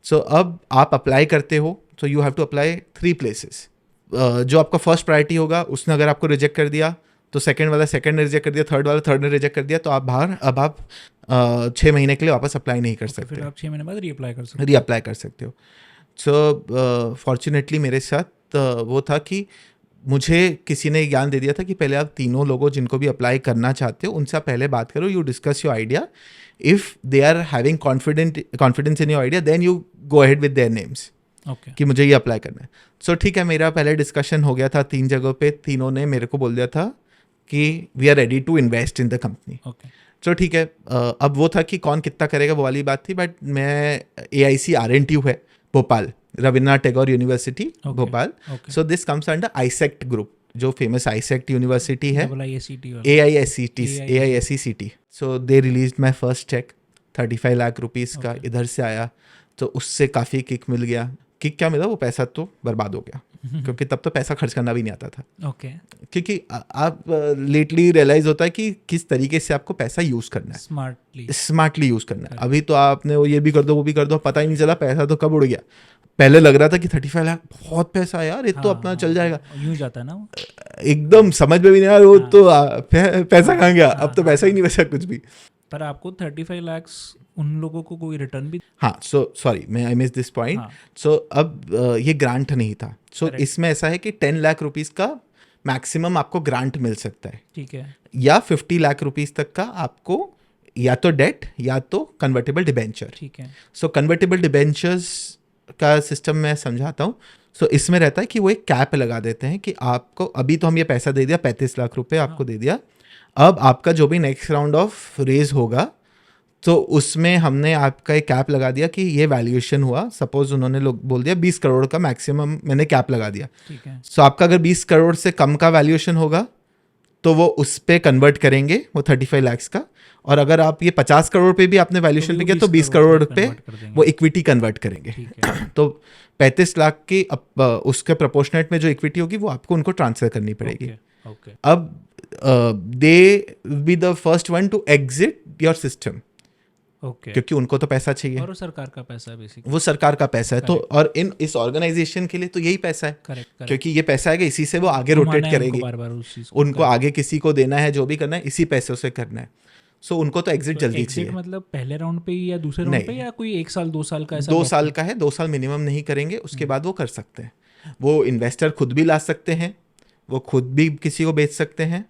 सो अब आप अप्लाई करते हो तो you have to apply 3 places. जो आपका फर्स्ट प्रायोरिटी होगा उसने अगर आपको रिजेक्ट कर दिया तो सेकंड वाला सेकंड ने रिजेक्ट कर दिया, थर्ड वाला थर्ड ने रिजेक्ट कर दिया, तो आप बाहर, अब आप 6 महीने के लिए वापस अप्लाई नहीं कर सकते। फिर आप 6 महीने बाद रीअप्लाई कर सकते हो। सो फॉर्चुनेटली मेरे साथ वो था कि मुझे किसी ने ज्ञान दे दिया था कि पहले आप तीनों लोगों जिनको भी अप्लाई करना चाहते हो उनसे पहले बात करो, you discuss your idea. If they are having confidence in your idea then you go ahead with their names कि मुझे ये अप्लाई करना है। सो ठीक है, मेरा पहले डिस्कशन हो गया था 3 जगहों पे, तीनों ने मेरे को बोल दिया था कि we are ready to invest in the company. So ठीक है, अब वो था कि कौन कितना करेगा वो वाली बात थी। बट मैं AIC RNTU है Bhopal, Rabindranath Tagore university Bhopal. So this comes under AISECT group, जो फेमस आईसेक्ट यूनिवर्सिटी है, AISECT। So they release my first cheque 35 lakh rupees का इधर से आया, तो उससे काफ़ी किक मिल गया। किक क्या मिला, वो पैसा तो बर्बाद हो गया क्योंकि तब तो पैसा खर्च करना भी नहीं आता था। क्योंकि आप लेटली रियलाइज होता है कि किस तरीके से आपको पैसा यूज़ करना है, स्मार्टली यूज़ करना है। अभी तो आपने वो ये भी कर दो वो भी कर दो, पता ही नहीं चला पैसा तो कब उड़ गया। पहले लग रहा था कि 35 लाख बहुत पैसा है यार, ये तो अपना चल जाएगा, यूं जाता है ना, एकदम समझ में भी नहीं आया वो तो पैसा कहाँ गया। अब तो पैसा ही नहीं बचा कुछ भी। पर आपको 35 लाख उन लोगों को कोई रिटर्न भी, हाँ, सो सॉरी मैं आई मिस दिस पॉइंट। सो अब ये ग्रांट नहीं था। सो इसमें ऐसा है कि 10 लाख रुपीज़ का मैक्सिमम आपको ग्रांट मिल सकता है, ठीक है, या 50 लाख रुपीज़ तक का आपको या तो डेट या तो कन्वर्टेबल डिबेंचर। ठीक है। सो कन्वर्टेबल डिबेंचर्स का सिस्टम मैं समझाता हूँ। सो इसमें रहता है कि वो एक कैप लगा देते हैं कि आपको, अभी तो हम ये पैसा दे दिया 35 लाख रुपए आपको दे दिया, अब आपका जो भी नेक्स्ट राउंड ऑफ रेज होगा तो उसमें हमने आपका एक कैप लगा दिया कि ये वैल्यूएशन हुआ। सपोज उन्होंने लोग बोल दिया 20 करोड़ का मैक्सिमम मैंने कैप लगा दिया। ठीक है। सो आपका अगर 20 करोड़ से कम का वैल्यूएशन होगा तो वो उस पर कन्वर्ट करेंगे वो 35 लाख का, और अगर आप ये 50 करोड़ पे भी आपने वैल्यूएशन पे किया तो 20 करोड़ पे वो इक्विटी कन्वर्ट करेंगे। तो 35 लाख की उसके प्रोपोर्शनेट में जो इक्विटी होगी वो आपको उनको ट्रांसफर करनी पड़ेगी। अब दे be the first one two exit your system. Okay, क्योंकि उनको तो पैसा चाहिए, और वो सरकार का पैसा है बेसिकली। वो सरकार का पैसा है। तो और इस ऑर्गेनाइजेशन के लिए तो यही पैसा है, करेक्ट, क्योंकि ये पैसा आएगा, इसी से वो आगे रोटेट करेगी, बार बार उस चीज को। उनको आगे किसी को देना है, जो भी करना है इसी पैसों से करना है। सो उनको तो एग्जिट जल्दी एग्जिट चाहिए। मतलब पहले राउंड पे ही या दूसरे राउंड नहीं। पे, या कोई 1 साल 2 साल का ऐसा 2 वक्त साल है? का है, 2 साल मिनिमम नहीं करेंगे, उसके बाद वो कर सकते हैं। वो इन्वेस्टर खुद भी ला सकते हैं, वो खुद भी किसी को बेच सकते हैं,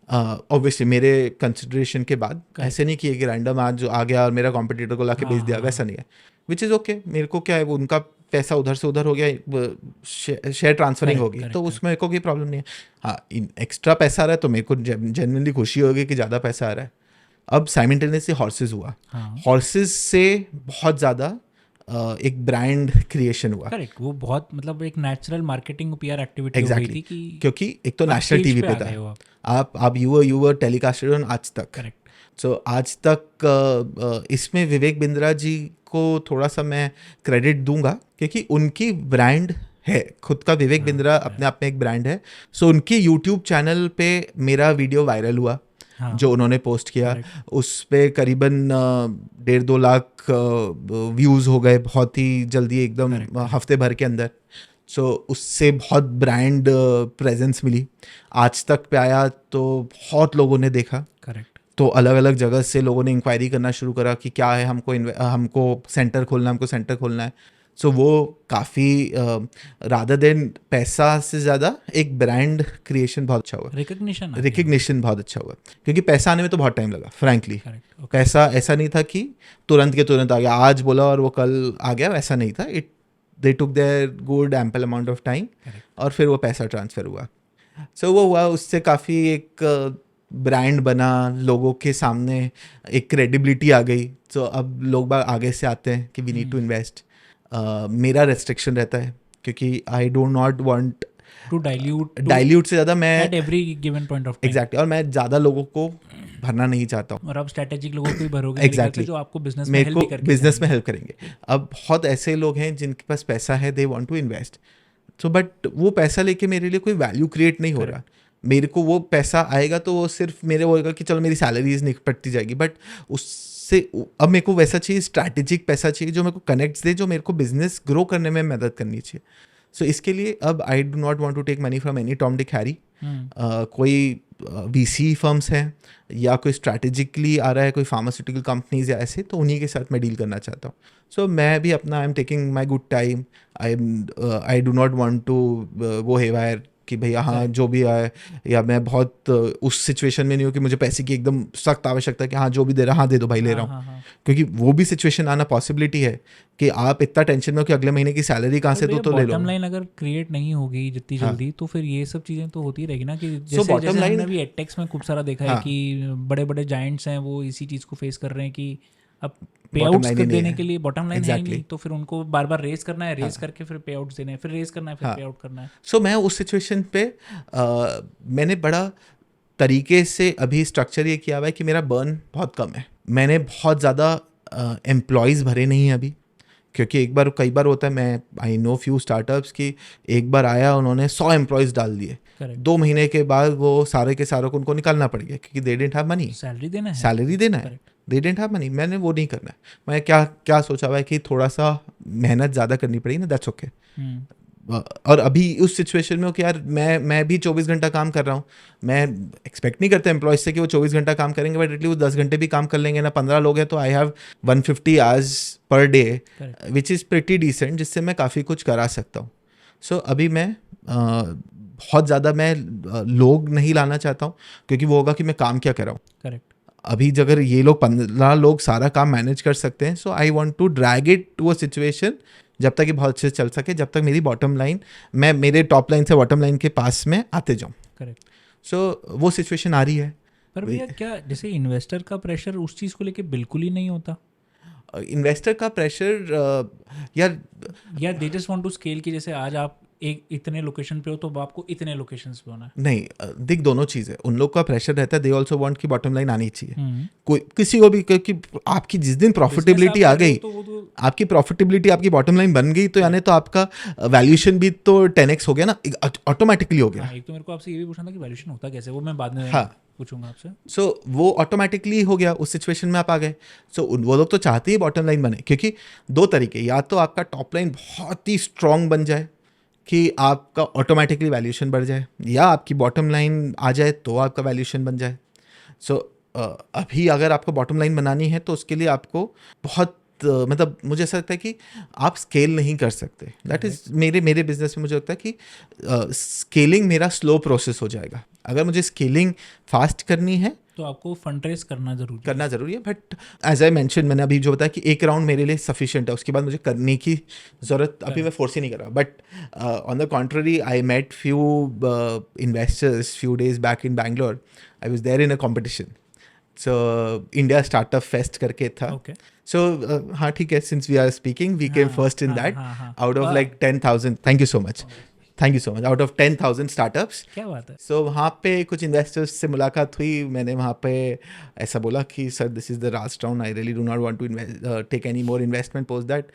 ऑब्वियसली मेरे कंसिडरेशन के बाद। ऐसे नहीं किए कि रैंडम आज आ गया और मेरा कॉम्पिटिटर को ला के बेच दिया, वैसा नहीं है। विच इज़ ओके, मेरे को क्या है, वो उनका पैसा उधर से उधर हो गया, शेयर ट्रांसफरिंग होगी, तो उसमें मेरे को कोई प्रॉब्लम नहीं है। हाँ, एक्स्ट्रा पैसा आ रहा है तो मेरे को जेन्युइनली खुशी होगी कि ज़्यादा पैसा आ रहा है। अब साइमल्टेनियसली हॉर्सेस हुआ, हॉर्सेस से बहुत ज़्यादा एक ब्रांड क्रिएशन हुआ। करेक्ट, वो बहुत मतलब एक नेचुरल मार्केटिंग पीआर एक्टिविटी हो गई थी कि क्योंकि एक तो नेशनल टीवी पे था, आप यू वर टेलीकास्टेड ऑन आज तक। करेक्ट। सो आज तक इसमें विवेक बिंद्रा जी को थोड़ा सा मैं क्रेडिट दूंगा, क्योंकि उनकी ब्रांड है खुद का। विवेक बिंद्रा अपने आप में एक ब्रांड है। सो उनके यूट्यूब चैनल पे मेरा वीडियो वायरल हुआ, जो उन्होंने पोस्ट किया, उस पे करीबन 1.5-2 लाख व्यूज़ हो गए बहुत ही जल्दी, एकदम हफ्ते भर के अंदर। सो उससे बहुत ब्रांड प्रेजेंस मिली। आज तक पे आया तो बहुत लोगों ने देखा। करेक्ट। तो अलग अलग जगह से लोगों ने इंक्वायरी करना शुरू करा कि क्या है, हमको सेंटर खोलना है। सो वो काफ़ी रादर देन पैसा से ज़्यादा एक ब्रांड क्रिएशन बहुत अच्छा हुआ, रिकग्निशन बहुत अच्छा हुआ। क्योंकि पैसा आने में तो बहुत टाइम लगा फ्रैंकली। पैसा ऐसा नहीं था कि तुरंत के तुरंत आ गया, आज बोला और वो कल आ गया, वैसा नहीं था। They took their good ample amount of time, और फिर वो पैसा ट्रांसफ़र हुआ। सो वो हुआ, उससे काफ़ी एक ब्रांड बना, लोगों के सामने एक क्रेडिबिलिटी आ गई। तो अब लोग बाग आगे से आते हैं कि वी नीड टू इन्वेस्ट। मेरा रेस्ट्रिक्शन रहता है क्योंकि I don't not want to dilute से ज़्यादा मैं at every given point of time. Exactly, और मैं ज़्यादा लोगों को भरना नहीं चाहता हूँ। और आप स्ट्रैटेजिक लोगों को ही भरोगे, एग्जैक्टली, जो आपको बिजनेस में हेल्प करेंगे। अब बहुत ऐसे लोग हैं जिनके पास पैसा है, they want to invest. So but वो पैसा लेके मेरे लिए कोई वैल्यू क्रिएट नहीं हो रहा। मेरे को वो पैसा आएगा तो वो सिर्फ मेरे होगा कि चलो मेरी सैलरीज निपटती जाएगी, बट उससे अब मेरे को वैसा चाहिए, स्ट्रैटेजिक पैसा चाहिए जो मेरे को कनेक्ट्स दे, जो मेरे को बिजनेस ग्रो करने में मदद करनी चाहिए। सो इसके लिए अब I do not want to take money from any Tom Dick Harry. कोई वीसी फर्म्स हैं या कोई स्ट्रैटेजिकली आ रहा है, कोई फार्मास्यूटिकल कंपनीज या ऐसे, तो उन्हीं के साथ मैं डील करना चाहता हूँ। सो मैं भी अपना I am taking my good time. I do not want to go haywire कि भैया हाँ जो भी आए, या मैं बहुत उस सिचुएशन में नहीं हूँ कि मुझे पैसे की एकदम सख्त आवश्यकता है कि हाँ जो भी दे रहा हाँ दे दो भाई, ले रहा हूँ। क्योंकि वो भी सिचुएशन आना पॉसिबिलिटी है कि आप इतना टेंशन में हो कि अगले महीने की सैलरी कहाँ से दो, तो ले लो। बॉटम लाइन अगर क्रिएट नहीं होगी जितनी जल्दी, तो फिर ये सब चीज़ें तो होती रहेगी ना। कि जैसे हमने भी एडटेक्स में खूब सारा देखा है कि बड़े बड़े जायंट्स हैं, वो इसी चीज़ को फेस कर रहे हैं कि अब पे आउट्स देने के लिए बॉटम लाइन है नहीं, तो फिर उनको बार बार रेस करना है, रेस करके फिर पे आउट्स देने हैं, फिर रेस करना है, फिर पे आउट करना है। सो मैं उस सिचुएशन पे मैंने बड़ा तरीके से अभी स्ट्रक्चर ये किया हुआ है कि मेरा बर्न बहुत कम है। मैंने बहुत ज़्यादा एम्प्लॉयज़ भरे नहीं हैं अभी, क्योंकि कई बार होता है, मैं आई नो फ्यू स्टार्टअप्स की एक बार आया, उन्होंने 100 एम्प्लॉयज़ डाल दिए, 2 महीने के बाद वो सारे के सारों को उनको निकालना पड़ गया क्योंकि they didn't have money, salary देना है, दे डिडंट हैव मनी। मैंने वो नहीं करना है। मैं क्या सोचा हुआ है कि थोड़ा सा मेहनत ज़्यादा करनी पड़ेगी ना, दैट्स ओके। और अभी उस सिचुएशन में हो कि यार मैं भी 24 घंटा काम कर रहा हूँ। मैं एक्सपेक्ट नहीं करता एम्प्लॉयज से कि वो 24 घंटा काम करेंगे, बट एटलीस्ट वो 10 घंटे भी काम कर लेंगे ना। 15 लोग हैं तो I have 150 hours per day, which is pretty decent, जिससे मैं काफ़ी कुछ करा सकता हूँ। सो अभी मैं बहुत ज़्यादा मैं लोग नहीं लाना चाहता हूँ, क्योंकि वो होगा कि मैं काम क्या कर रहा हूँ। करेक्ट। अभी अगर ये लोग 15 लोग सारा काम मैनेज कर सकते हैं, so I want to drag it to a situation जब तक ये बहुत अच्छे से चल सके, जब तक मेरी बॉटम लाइन, मैं मेरे टॉप लाइन से बॉटम लाइन के पास में आते जाऊँ। करेक्ट। सो वो सिचुएशन आ रही है। पर भैया क्या जैसे इन्वेस्टर का प्रेशर उस चीज़ को लेके बिल्कुल ही नहीं होता? इन्वेस्टर का प्रेशर या they just want to scale, कि जैसे आज आप एक इतने लोकेशन पे हो तो अब आपको इतने लोकेशंस पे होना है। नहीं दिख दोनों चीज़ें, उन लोग का प्रेशर रहता है, दे ऑल्सो वांट की बॉटम लाइन आनी चाहिए। हम्म। कोई किसी को भी, क्योंकि आपकी जिस दिन प्रॉफिटेबिलिटी आ गई, तो वो तो आपकी प्रॉफिटेबिलिटी आपकी बॉटम लाइन बन गई, तो यानी तो आपका वैल्यूएशन भी तो 10x हो गया ना, ऑटोमेटिकली हो गया। हाँ, एक तो मेरे को आपसे ये भी पूछना था कि वैल्यूएशन होता कैसे, वो मैं बाद में हाँ। पूछूंगा आपसे। सो वो ऑटोमेटिकली हो गया, उस सिचुएशन में आप आ गए। सो वो लोग तो चाहते ही बॉटम लाइन बने, क्योंकि दो तरीके, या तो आपका टॉप लाइन बहुत ही स्ट्रांग बन जाए कि आपका ऑटोमेटिकली वैल्यूएशन बढ़ जाए, या आपकी बॉटम लाइन आ जाए तो आपका वैल्यूएशन बन जाए। सो अभी अगर आपको बॉटम लाइन बनानी है तो उसके लिए आपको बहुत मतलब मुझे ऐसा लगता है कि आप स्केल नहीं कर सकते। दैट इज़ मेरे बिजनेस में मुझे लगता है कि स्केलिंग मेरा स्लो प्रोसेस हो जाएगा। अगर मुझे स्केलिंग फास्ट करनी है तो आपको फंड रेज करना जरूरी है। बट एज आई मेंशन, मैंने अभी जो बताया कि एक राउंड मेरे लिए सफिशिएंट है, उसके बाद मुझे करने की ज़रूरत अभी मैं फोर्स ही नहीं कर रहा। But on the contrary, I met few investors few days back in Bangalore. I was there in a competition, so India startup fest करके था। Okay. सो हाँ ठीक है, since we are speaking, we came first in that out of like 10,000। Thank you so much, out of 10,000 startups. क्या बात है। सो वहाँ पे कुछ इन्वेस्टर्स से मुलाकात हुई। मैंने वहाँ पे ऐसा बोला कि sir this is the last round, I really do not want to take any more investment post that.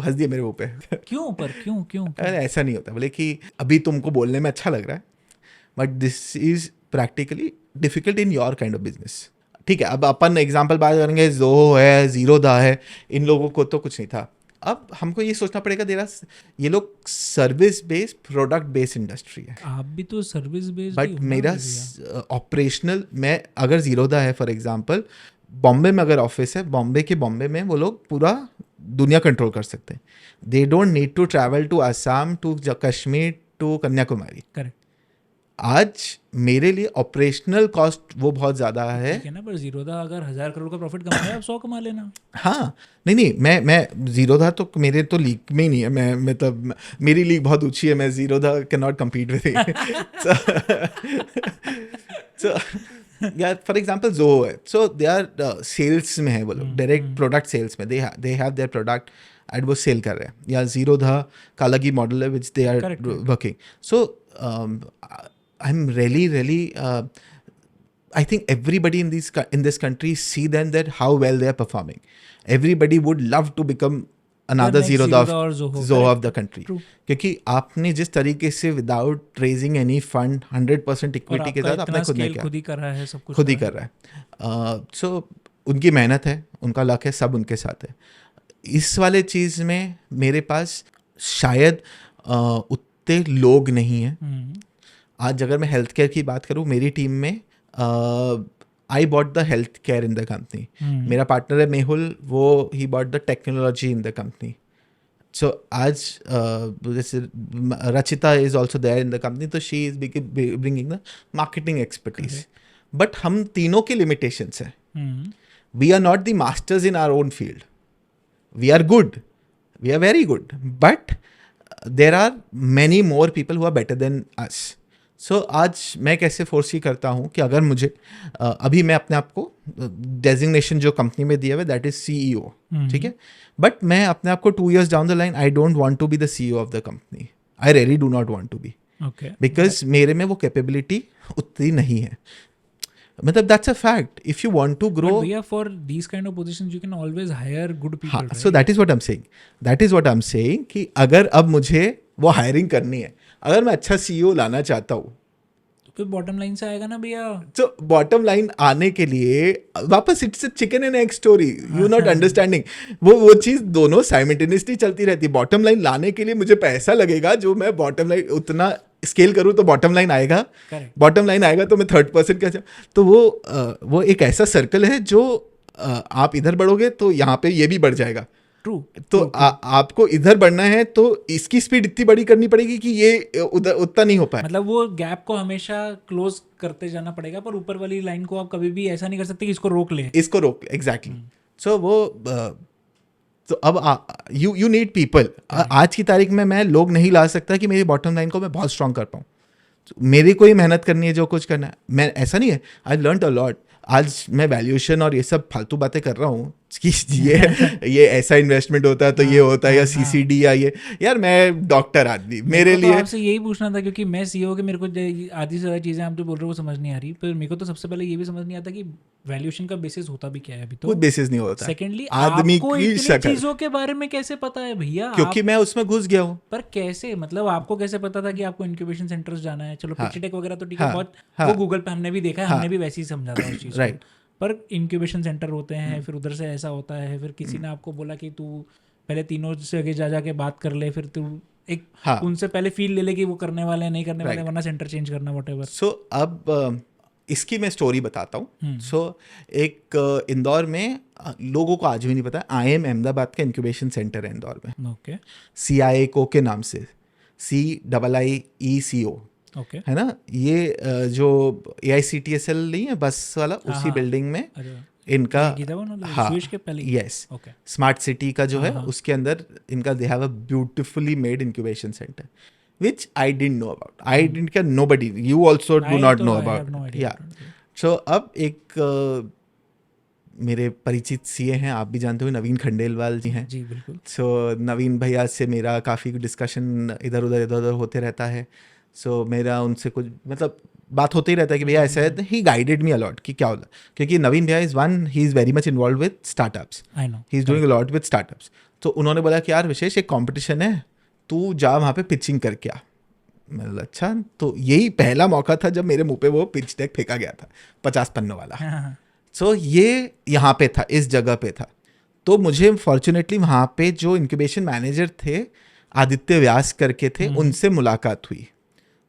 हंस दिए मेरे मुँह पे। क्यों अरे ऐसा नहीं होता, बोले कि अभी तुमको बोलने में अच्छा लग रहा है, but this is practically difficult in your kind of business. ठीक है, अब अपन एग्जाम्पल बात करेंगे, ज़ोहो है, ज़ीरोधा है, इन लोगों को तो कुछ नहीं था। अब हमको ये सोचना पड़ेगा, ये लोग service based, product based industry है। आप भी तो सर्विस बेस्ड, बट मेरा ऑपरेशनल, मैं अगर ज़ीरोधा है फॉर एग्जांपल, बॉम्बे में अगर ऑफिस है, बॉम्बे में वो लोग पूरा दुनिया कंट्रोल कर सकते हैं। They don't need to travel to Assam, to Kashmir, to Kanyakumari. Correct. आज मेरे लिए ऑपरेशनल कॉस्ट वो बहुत ज़्यादा है। ठीक है ना, पर ज़ीरोधा अगर 1000 करोड़ का प्रॉफिट कमा रहा है, आप 100 कमा लेना। हाँ, नहीं, मैं ज़ीरोधा तो मेरे तो लीग में ही नहीं है। मैं मतलब मेरी लीग बहुत ऊंची है, मैं Zerodha can not compete with it. So या फॉर एग्जांपल ज़ोहो है, सो दे आर सेल्स में है वो लोग, डायरेक्ट प्रोडक्ट सेल्स में, they have their product and वो सेल कर रहे हैं। या ज़ीरोधा का अलग ही मॉडल है which they are working. So I'm really I think everybody in this country see then that how well they are performing. Everybody would love to become another Zerodha of the country. क्योंकि आपने जिस तरीके से without raising any fund 100% equity के साथ अपना खुद ही कर रहा है, सब कुछ खुद ही कर रहा है। सो उनकी मेहनत है, उनका लक है, सब उनके साथ है। इस वाले चीज़ में मेरे पास शायद उतने लोग नहीं हैं। आज अगर मैं हेल्थ केयर की बात करूँ, मेरी टीम में I bought the health care in the company. मेरा पार्टनर है मेहुल, वो he bought the technology in the company. So आज जैसे Rachita is also there in the company, तो she is bringing the marketing expertise. But हम तीनों के लिमिटेशंस हैं। We are not the masters in our own field. We are good, we are very good, but there are many more people who are better than us. So आज मैं कैसे फोर्सी करता हूँ कि अगर मुझे अभी मैं अपने आप को डेजिग्नेशन जो कंपनी में दिया हुआ दैट इज CEO, ठीक है, बट मैं अपने आप को 2 years down the line I don't want to be the CEO of the company. I really do not want to be, because मेरे में वो कैपेबिलिटी उतनी नहीं है। मतलब that's a fact. If you want to grow, for these kind of positions you can always hire good people. So that is what I am saying कि अगर अब मुझे वो हायरिंग करनी है, अगर मैं अच्छा CEO लाना चाहता हूँ, तो फिर बॉटम लाइन से आएगा ना भैया। तो बॉटम लाइन आने के लिए वापस it's a chicken and egg story, you not understanding. वो चीज़ दोनों साइमल्टेनियसली चलती रहती है। बॉटम लाइन लाने के लिए मुझे पैसा लगेगा, जो मैं बॉटम लाइन उतना स्केल करूँ तो बॉटम लाइन आएगा। बॉटम लाइन आएगा तो मैं 3rd-person का, तो वो एक ऐसा सर्कल है जो आप इधर बढ़ोगे तो यहाँ पे ये भी बढ़ जाएगा। तो आपको इधर बढ़ना है तो इसकी स्पीड इतनी बड़ी करनी पड़ेगी कि ये उधर उतना नहीं हो पाए। मतलब वो गैप को हमेशा क्लोज करते जाना पड़ेगा, पर ऊपर वाली लाइन को आप कभी भी ऐसा नहीं कर सकते कि इसको रोक ले। एग्जैक्टली। सो वो तो अब यू नीड पीपल। आज की तारीख में मैं लोग नहीं ला सकता कि मेरी बॉटम लाइन को मैं बहुत स्ट्रांग कर पाऊँ। मेरी कोई मेहनत करनी है, जो कुछ करना है। मैं ऐसा नहीं है, आई लर्न अ लॉट। आज मैं वैल्यूएशन और ये सब फालतू बातें कर रहा हूँ, कि ये ऐसा इन्वेस्टमेंट होता है तो ये होता है या सीसीडी या ये, यार मैं डॉक्टर आदमी, मेरे तो लिए आपसे यही पूछना था क्योंकि मैं सीईओ के मेरे को आधी से ज़्यादा चीज़ें आप जो बोल रहे हो वो समझ नहीं आ रही, पर मेरे को तो सबसे पहले ये भी समझ नहीं आता कि वैल्यूएशन का बेसिस होता भी क्या है अभी तो। कोई बेसिस नहीं होता। सेकेंडली आदमी आपको की इतनी शक्ल, चीज़ों के बारे में कैसे पता है भैया? क्योंकि मैं उसमें घुस गया हूँ। पर कैसे, मतलब आपको कैसे पता था कि आपको इंक्यूबेशन सेंटर्स जाना है? चलो पिच डेक वगैरह तो ठीक है, हाँ, बहुत हाँ, वो गूगल पे हमने भी देखा है, हमने भी वैसे ही समझा था उस चीज़ को। राइट। पर इंक्यूबेशन सेंटर होते हैं, फिर उधर से ऐसा होता है, फिर किसी ने आपको बोला कि तू पहले तीनों से आगे जा जाके बात कर ले, फिर तू एक हाँ। उनसे पहले फील ले ले कि वो करने वाले हैं नहीं करने वाले, Right. वरना सेंटर चेंज करना व्हाटएवर। सो अब इसकी मैं स्टोरी बताता हूँ। सो एक इंदौर में लोगों को आज भी नहीं पता, IIM अहमदाबाद का इंक्यूबेशन सेंटर है इंदौर में, ओके CIECO के नाम से, CIIECO ओके है ना। ये जो AICTSL नहीं है बस वाला, उसी बिल्डिंग में इनका, हाँ स्विच के पहले यस, ओके स्मार्ट सिटी का जो है उसके अंदर इनका they have a beautifully made incubation centre which I didn't know about, I didn't care, nobody, you also do not know about, या। सो अब एक मेरे परिचित सीए हैं, आप भी जानते हो, नवीन खंडेलवाल जी हैं। जी बिल्कुल। सो नवीन भैया से मेरा काफ़ी डिस्कशन इधर उधर होते रहता है। सो मेरा उनसे कुछ मतलब बात होते ही रहता है कि भैया ऐसा है, ही गाइडेड मी अलॉट कि क्या होता, क्योंकि नवीन भैया is one, he is very much involve with startups, I know he is doing a lot with startups. तो उन्होंने बोला कि यार विशेष एक कंपटीशन है, तू जा वहाँ पे पिचिंग करके आ। मैं बोला अच्छा। तो यही पहला मौका था जब मेरे मुंह पे वो पिच डेक फेंका गया था 50 पन्नों वाला। सो ये यहाँ पे था, इस जगह पे था। तो मुझे फॉर्चुनेटली वहाँ पे जो इंक्यूबेशन मैनेजर थे, आदित्य व्यास करके थे, उनसे मुलाकात हुई।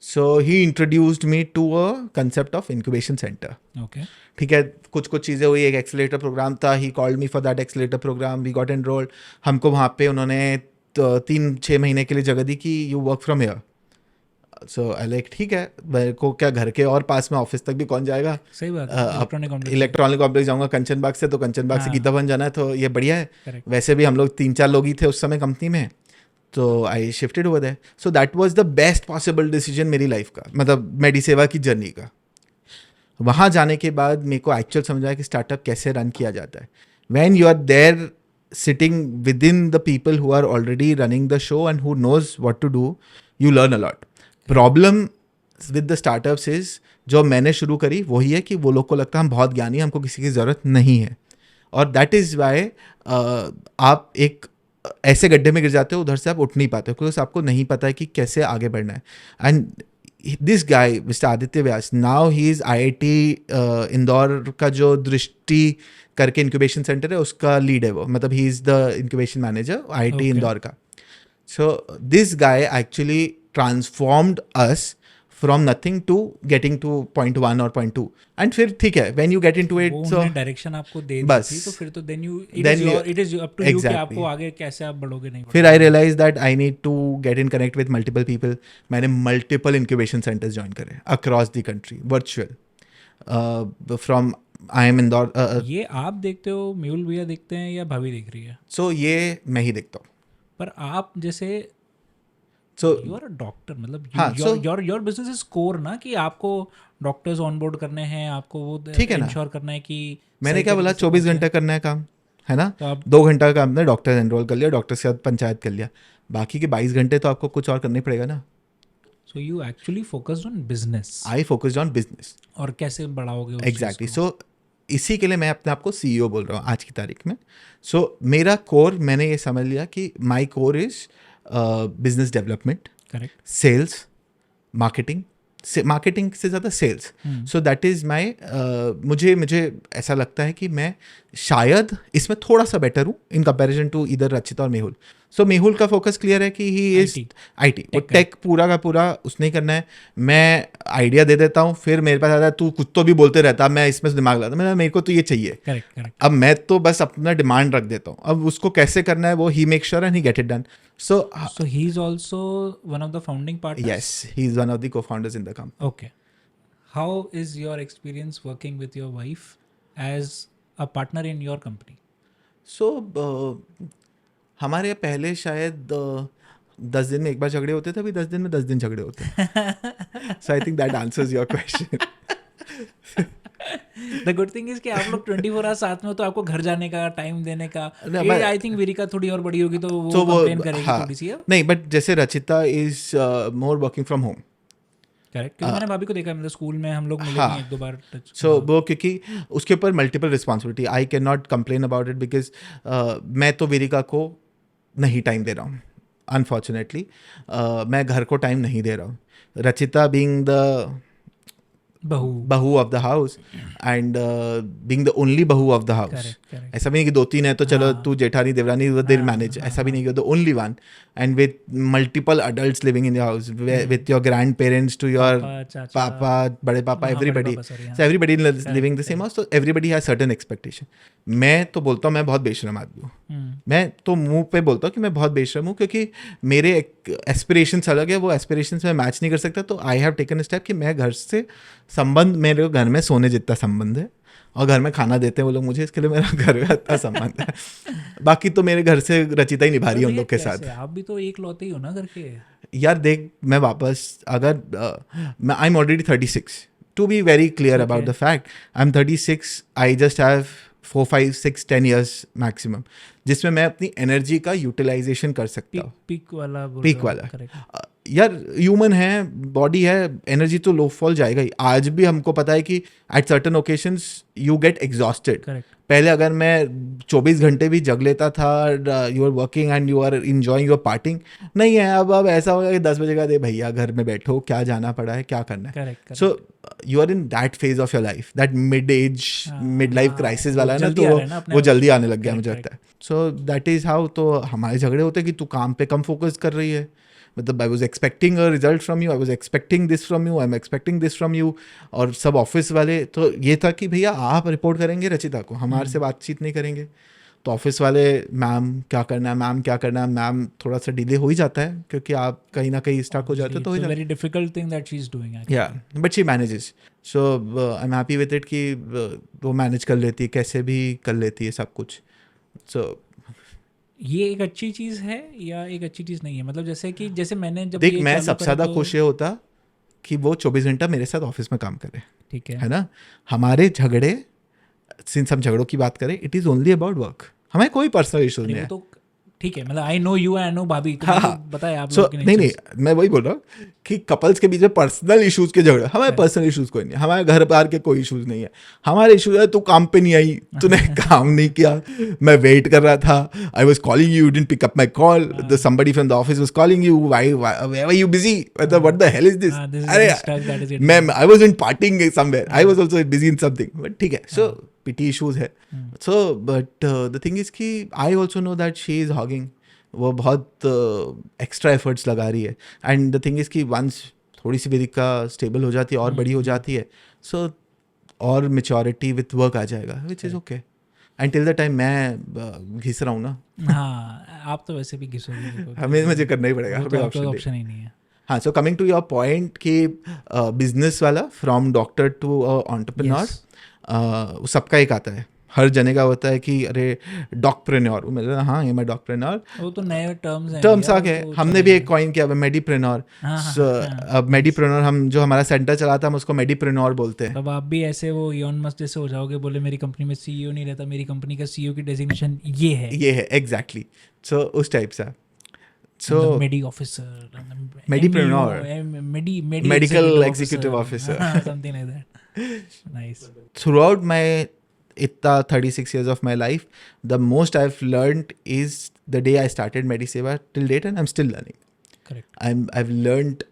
So he introduced me to a concept of incubation centre. Okay ठीक है, कुछ कुछ चीज़ें हुई, एक एक्सेलेटर प्रोग्राम था, he called me for that accelerator program, we got enrolled. हमको वहाँ पे उन्होंने 3-6 महीने के लिए जगह दी कि you work from here. So like ठीक है, मेरे को क्या घर के और पास में ऑफिस तक भी कौन जाएगा, सही बात है। इलेक्ट्रॉनिक कॉम्प्लेक्स जाऊंगा कंचन बाग से, तो कंचन बाग से गीतावन जाना है, तो ये बढ़िया है। Correct. वैसे भी हम लोग 3-4 लोग ही थे उस समय कंपनी में, तो I shifted over there. So that was the best possible decision मेरी लाइफ का, मतलब मेडिसेवा की जर्नी का। वहाँ जाने के बाद मेरे को एक्चुअल समझ आया कि स्टार्टअप कैसे रन किया जाता है। When you are there sitting within the people who are already running the show and who knows what to do, you learn a lot. Problem with the startups is, जो मैंने शुरू करी वही है कि वो लोग को लगता है हम बहुत ज्ञानी हैं, हमको किसी की ज़रूरत नहीं है। और दैट इज़ वाई आप एक ऐसे गड्ढे में गिर जाते हो, उधर से आप उठ नहीं पाते हो, क्योंकि आपको नहीं पता है कि कैसे आगे बढ़ना है। And this guy mister Aditya Vyas, now he is IIT Indore का जो दृष्टि करके इंक्यूबेशन सेंटर है उसका लीड है वो, मतलब he is the incubation manager IIT Indore का। So this guy actually transformed us from nothing to getting to point 1 और point 2, and फिर ठीक है, when you get into it, वो so उन्होंने डायरेक्शन आपको दे दी बस, थी, तो फिर तो then then it is up to you कि exactly. आपको आगे कैसे आप बढ़ोगे नहीं फिर I realized that I need to get in connect with multiple people. मैंने multiple incubation centers join करे across the country, virtual, from IIM Indore. ये आप देखते हो, मेहुल भैया देखते हैं, या भाभी देख रही है? so ये मैं ही देखता हूँ। पर आप जैसे so you are a doctor, मतलब हाँ, योर बिजनेस इज कोर ना, कि आपको डॉक्टर्स ऑनबोर्ड करने हैं, आपको वो ठीक है ना, इंश्योर करना है कि मैंने क्या बोला 24 घंटे करना है काम, है ना। तो आप 2 घंटा का आपने डॉक्टर एनरोल कर लिया, डॉक्टर के साथ पंचायत कर लिया, बाकी के 22 घंटे तो आपको कुछ और करना ही पड़ेगा ना। So you actually focused on business. I focused on business. और कैसे बढ़ाओगे उस एग्जैक्टली। चीज़ को? सो इसी के लिए मैं अपने आप को CEO बोल रहा हूँ आज की तारीख में। सो मेरा कोर, मैंने ये समझ लिया कि my core is business development, correct, sales, marketing से ज़्यादा sales. So that is my, मुझे ऐसा लगता है कि मैं शायद इसमें थोड़ा सा बेटर हूँ इन कंपैरिजन टू इधर रचिता और मेहुल। सो मेहुल का फोकस क्लियर है कि ही इज IT, वो टेक पूरा का पूरा उसने ही करना है। मैं आइडिया दे देता हूँ, फिर मेरे पास आता है तू कुछ तो भी बोलते रहता, मैं इसमें दिमाग लगाता, मैं मेरे को तो ये चाहिए। करेक्ट। अब मैं तो बस अपना डिमांड रख देता हूँ, अब उसको कैसे करना है वो he make sure and he get it done. So he is also one of the founding partners? yes, he is one of the co-founders in the company. Okay. How is your experience working with your wife as a partner in your company? So हमारे पहले शायद 10 दिन में एक बार झगड़े होते थे, अभी 10 दिन में 10 दिन झगड़े होते हैं। So I think that answers your question. The good thing is कि आप लोग 24 आवर्स साथ में हो, तो आपको घर जाने का, टाइम देने का, नहीं, ये मैं- आई थिंक विरिका थोड़ी और बड़ी होगी तो वो तो कंप्लेन करेगी हाँ, थोड़ी सी अब। नहीं बट जैसे Rachita is more working from home, correct, क्योंकि मैंने भाभी को देखा है, मतलब स्कूल में हम लोग मिले हाँ। भी 1-2 बार टच। सो वो क्योंकि उसके ऊपर multiple responsibility, I can not complain about it because मैं तो विरिका को नहीं टाइम दे रहा हूँ अनफॉर्चुनेटली, मैं घर को टाइम नहीं दे रहा हूँ. रचिता बीइंग द बहू of the house and being the only बहू ऑफ द हाउस, करेक्ट। ऐसा भी नहीं कि 2-3 है तो चलो हाँ. तू जेठानी देवरानी दे मैनेज, ऐसा भी नहीं कि the only one and with multiple adults living in the house with your grandparents to your papa, चाचा, पापा, बड़े पापा, हाँ, बड़े everybody, पापा, sorry, हाँ. so everybody living the same house, so everybody has certain expectation. मैं तो बोलता हूँ मैं बहुत बेशरम आदमी हूँ, मैं तो मुंह पे बोलता हूँ कि मैं बहुत बेशरम हूँ, क्योंकि मेरे एस्पिरेशंस अलग है, वो एस्पिरेशंस में मैच नहीं कर सकता, तो I have taken a step कि मैं घर से संबंध, मेरे घर में सोने जितना संबंध है और घर में खाना देते हैं वो लोग मुझे, इसके लिए मेरा घर का इतना संबंध है. बाकी तो मेरे घर से रचिता ही निभा रही है उन लोग के साथ. आप भी तो एक लौते ही हो ना घर के. यार देख, मैं वापस अगर मैं I am already 36, to be very clear about the fact, I am 36, I just have 4, 5, 6, 10 years maximum, जिसमें मैं अपनी एनर्जी का यूटिलाइजेशन कर सकता हूँ. पीक वाला बोल पीक रहे हो, वाला correct. यार ह्यूमन है, बॉडी है, एनर्जी तो लो फॉल जाएगा ही. आज भी हमको पता है कि at certain occasions you get exhausted. Correct. पहले अगर मैं 24 घंटे भी जग लेता था, you are working and you are enjoying your partying, नहीं है अब ऐसा होगा कि 10 बजे का दे भैया घर में बैठो, क्या जाना पड़ा है, क्या करना है. Correct. So you are in that phase of your life, that mid age mid life crisis वाला है ना, जल्दी तो आ रहा है ना अपने वो आप. जल्दी आने लग गया Correct, मुझे लगता है. So that is how. तो हमारे झगड़े होते कि तू काम पे कम फोकस कर रही है, मतलब I was expecting a result from you, I was expecting this from you, I am expecting this from you. और सब ऑफिस वाले तो ये था कि भैया आप रिपोर्ट करेंगे रचिता को, हमारे से बातचीत नहीं करेंगे. तो ऑफिस वाले मैम क्या करना है, मैम क्या करना है, मैम थोड़ा सा डिले हो ही जाता है क्योंकि आप कहीं ना कहीं स्टक हो जाते तो हो It's a जाता very difficult thing that she's doing actually. या, but she manages. So I am happy with it कि वो मैनेज कर लेती है, कैसे भी कर लेती है सब कुछ. सो ये एक अच्छी चीज है या एक अच्छी चीज नहीं है, मतलब जैसे मैंने जब देख, ये मैं चालू सबसे करा ज़्यादा तो- खुश ये होता कि वो 24 घंटा मेरे साथ ऑफिस में काम करे, ठीक है. है ना. हमारे झगड़े, सिंस हम झगड़ों की बात करें, it is only about work, हमें कोई पर्सनल इशूज अरे नहीं वो है. तो ठीक है, मतलब I know you, I know भाभी, तो हाँ, बताया आप सो लोगों की नहीं natures. मैं वही बोल रहा हूँ कि कपल्स के बीच में पर्सनल इश्यूज के झगड़े, हमारे पर्सनल इश्यूज कोई नहीं है, हमारे घर बाहर के कोई इश्यूज नहीं है. हमारे इशूज है तू काम पे नहीं आई, तूने काम नहीं किया, मैं वेट कर रहा था, I was calling you, didn't pick up my call, the somebody from the office was calling you, why were you busy, मतलब what the hell is this. this is अरे the stuff that is getting- मैं I was in parting somewhere, I was also busy in something, but ठीक है. सो पिटी इश्यूज है. So but the thing is कि I also know that she is hugging, वो बहुत एक्स्ट्रा एफर्ट्स लगा रही है. एंड द थिंग इज़ कि वंस थोड़ी सी विरिका स्टेबल हो जाती है और बड़ी हो जाती है, सो और मेच्योरिटी विथ वर्क आ जाएगा, which is okay. And till the time मैं घिस रहा हूँ ना, हाँ, आप तो वैसे भी घिसोगे, हमें मुझे करना ही पड़ेगा, वो तो हमें आपका ऑप्शन ऑप्शन ही नहीं है. हाँ. So coming to your point कि बिजनेस वाला फ्रॉम डॉक्टर टू एंटरप्रेन्योर, सबका एक आता है, हर जने का होता है कि अरे डॉक्प्रेन्योर, मतलब हाँ ये मैं डॉक्प्रेन्योर, वो तो नए टर्म्स हैं, टर्म्स भैया, आ गए. वो हमने भी एक कॉइन किया मेडीप्रेन्योर. अब मेडीप्रेन्योर, हम जो हमारा सेंटर चलाता है हम उसको मेडीप्रेन्योर बोलते हैं. तब आप भी ऐसे वो इलॉन मस्क जैसे हो जाओगे, बोले मेरी कंपनी में सीईओ नहीं रहता, मेरी कंपनी का सीईओ की डेजिग्नेशन ये है, ये है एग्जैक्टली. सो उस टाइप से. So medi officer, Medipreneur. Medical executive officer. Something like that. Nice. throughout my इतना 36 years of my life, the most I've learned is the day I started Mediseva till date, and I'm still learning. Correct. I've learned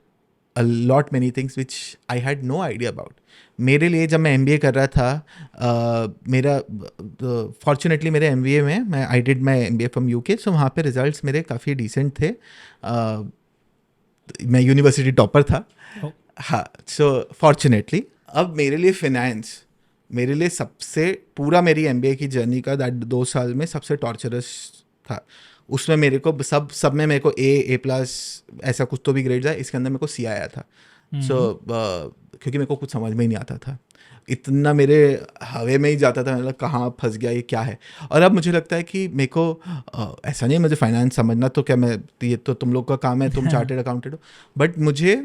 a lot many things which I had no idea about. मेरे लिए जब मैं MBA कर रहा था, मेरा फॉर्चुनेटली मेरे MBA में मैं I did my MBA from UK, सो वहाँ पे रिजल्ट्स मेरे काफ़ी डिसेंट थे. मैं यूनिवर्सिटी टॉपर था. Oh. हाँ. सो फॉर्चुनेटली अब मेरे लिए फिनेंस, मेरे लिए सबसे पूरा मेरी MBA की जर्नी का 2 साल में सबसे टॉर्चरस था. उसमें मेरे को सब में मेरे को A+ ऐसा कुछ तो भी ग्रेड्स आए, इसके अंदर मेरे को C आया था. सो क्योंकि मेरे को कुछ समझ में ही नहीं आता था, इतना मेरे हवे में ही जाता था, मतलब कहाँ फंस गया ये क्या है. और अब मुझे लगता है कि मेरे को ऐसा नहीं है मुझे फाइनेंस समझना, तो क्या मैं, ये तो तुम लोग का काम है, तुम चार्टेड अकाउंटेंट हो, बट मुझे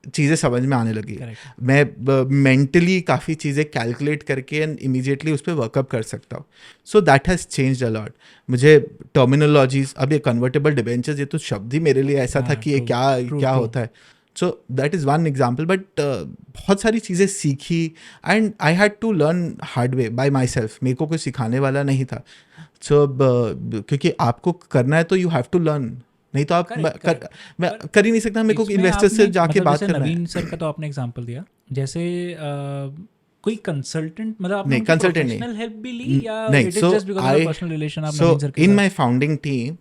चीज़ें समझ में आने लगी। मैं मेंटली काफ़ी चीज़ें कैलकुलेट करके एंड इमीडिएटली उस पर वर्कअप कर सकता हूँ। So that has changed a lot. मुझे टर्मिनोलॉजीज, अब ये कन्वर्टेबल डिबेंचर्स, ये तो शब्द ही मेरे लिए ऐसा था कि ये क्या होता है। So that is one example, but बहुत सारी चीज़ें सीखी and I had to learn hard way by myself को कोई सिखाने वाला नहीं था। सो क्योंकि आपको करना है तो यू हैव टू लर्न, नहीं तो आप मैं कर ही नहीं सकता। मेरे को इन्वेस्टर्स से जाके बात करना है। नवीन सर का तो आपने एग्जांपल दिया, जैसे कोई कंसल्टेंट, मतलब आपने नहीं, कंसल्टेंट नहीं, प्रोफेशनल हेल्प भी ली या नहीं। It is just because of personal relation आप सो नवीन सर के इन साथ? My founding team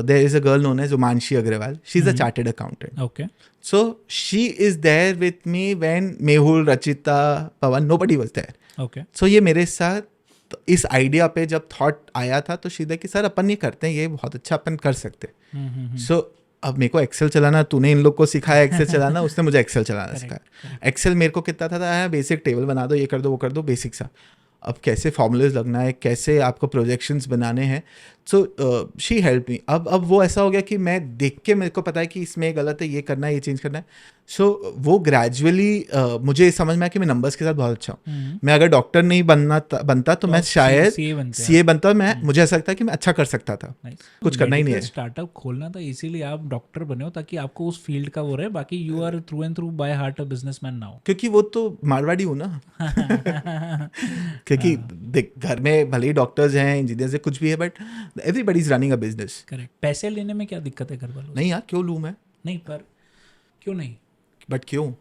there is a girl known as Umanshi Agrawal. She's a chartered accountant. Okay, So she is there with me when Mehul, Rachita, Pawan, nobody was there. Okay, So ये मेरे साथ इस आइडिया पे जब थॉट आया था तो सीधा कि सर अपन ये करते हैं, ये बहुत अच्छा अपन कर सकते हैं। सो अब मेरे को एक्सेल चलाना, तूने इन लोग को सिखाया एक्सेल चलाना, उसने मुझे एक्सेल चलाना सिखाया। एक्सेल मेरे को कितना था, बेसिक टेबल बना दो, ये कर दो, वो कर दो, बेसिक सा। अब कैसे फॉर्मूलेज लगना है, कैसे आपको प्रोजेक्शंस बनाने हैं, सो शी हेल्प मी। अब वो ऐसा हो गया कि मैं देख के मेरे को पता है कि इसमें गलत है, ये करना है, ये चेंज करना है। सो वो ग्रेजुअली मुझे समझ में आया कि मैं नंबर्स के साथ बहुत अच्छा हूँ। मैं अगर डॉक्टर नहीं बनता तो मैं शायद सीए बनता। मुझे ऐसा लगता है कि मैं अच्छा कर सकता था, कुछ करना ही नहीं है। स्टार्टअप खोलना था, इसीलिए आप डॉक्टर बने हो ताकि आपको उस फील्ड का वो रहे। बाकी you are through and through by heart a businessman now. क्योंकि वो तो मारवाड़ी हूँ ना। क्योंकि देख, घर में भले ही डॉक्टर्स हैं, इंजीनियर्स हैं, कुछ भी है, but everybody is running a business. Correct. पैसे लेने में क्या दिक्कत है घर वालों से? नहीं यार, क्यों लूँ मैं? नहीं, पर क्यों नहीं? बट क्यों?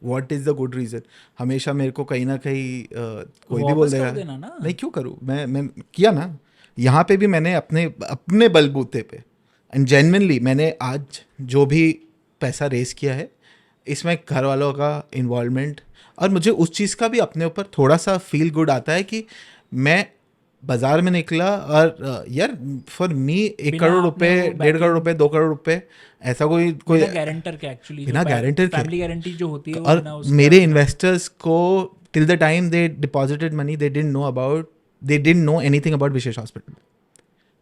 What is the good reason? हमेशा मेरे को कहीं ना कहीं कोई भी बोल वापस देगा। कर देना ना। नहीं, क्यों करूँ? मैं किया ना। यहाँ पे भी मैंने अपने बलबूते पे एंड जेन्युइनली मैंने आज जो भी पैसा रेस किया है, इसमें घर वालों का इन्वॉल्वमेंट, और मुझे उस चीज़ का भी अपने ऊपर थोड़ा सा फील गुड आता है कि मैं बाजार में निकला और यार फॉर मी 1 करोड़ रुपए, 1.5 करोड़ रुपए, 2 करोड़ रुपए, ऐसा कोई गारंटर के एक्चुअली बिना गारंटर के फैमिली गारंटी जो होती है, और मेरे इन्वेस्टर्स को till the time they deposited money, they didn't know anything about Vishesh hospital,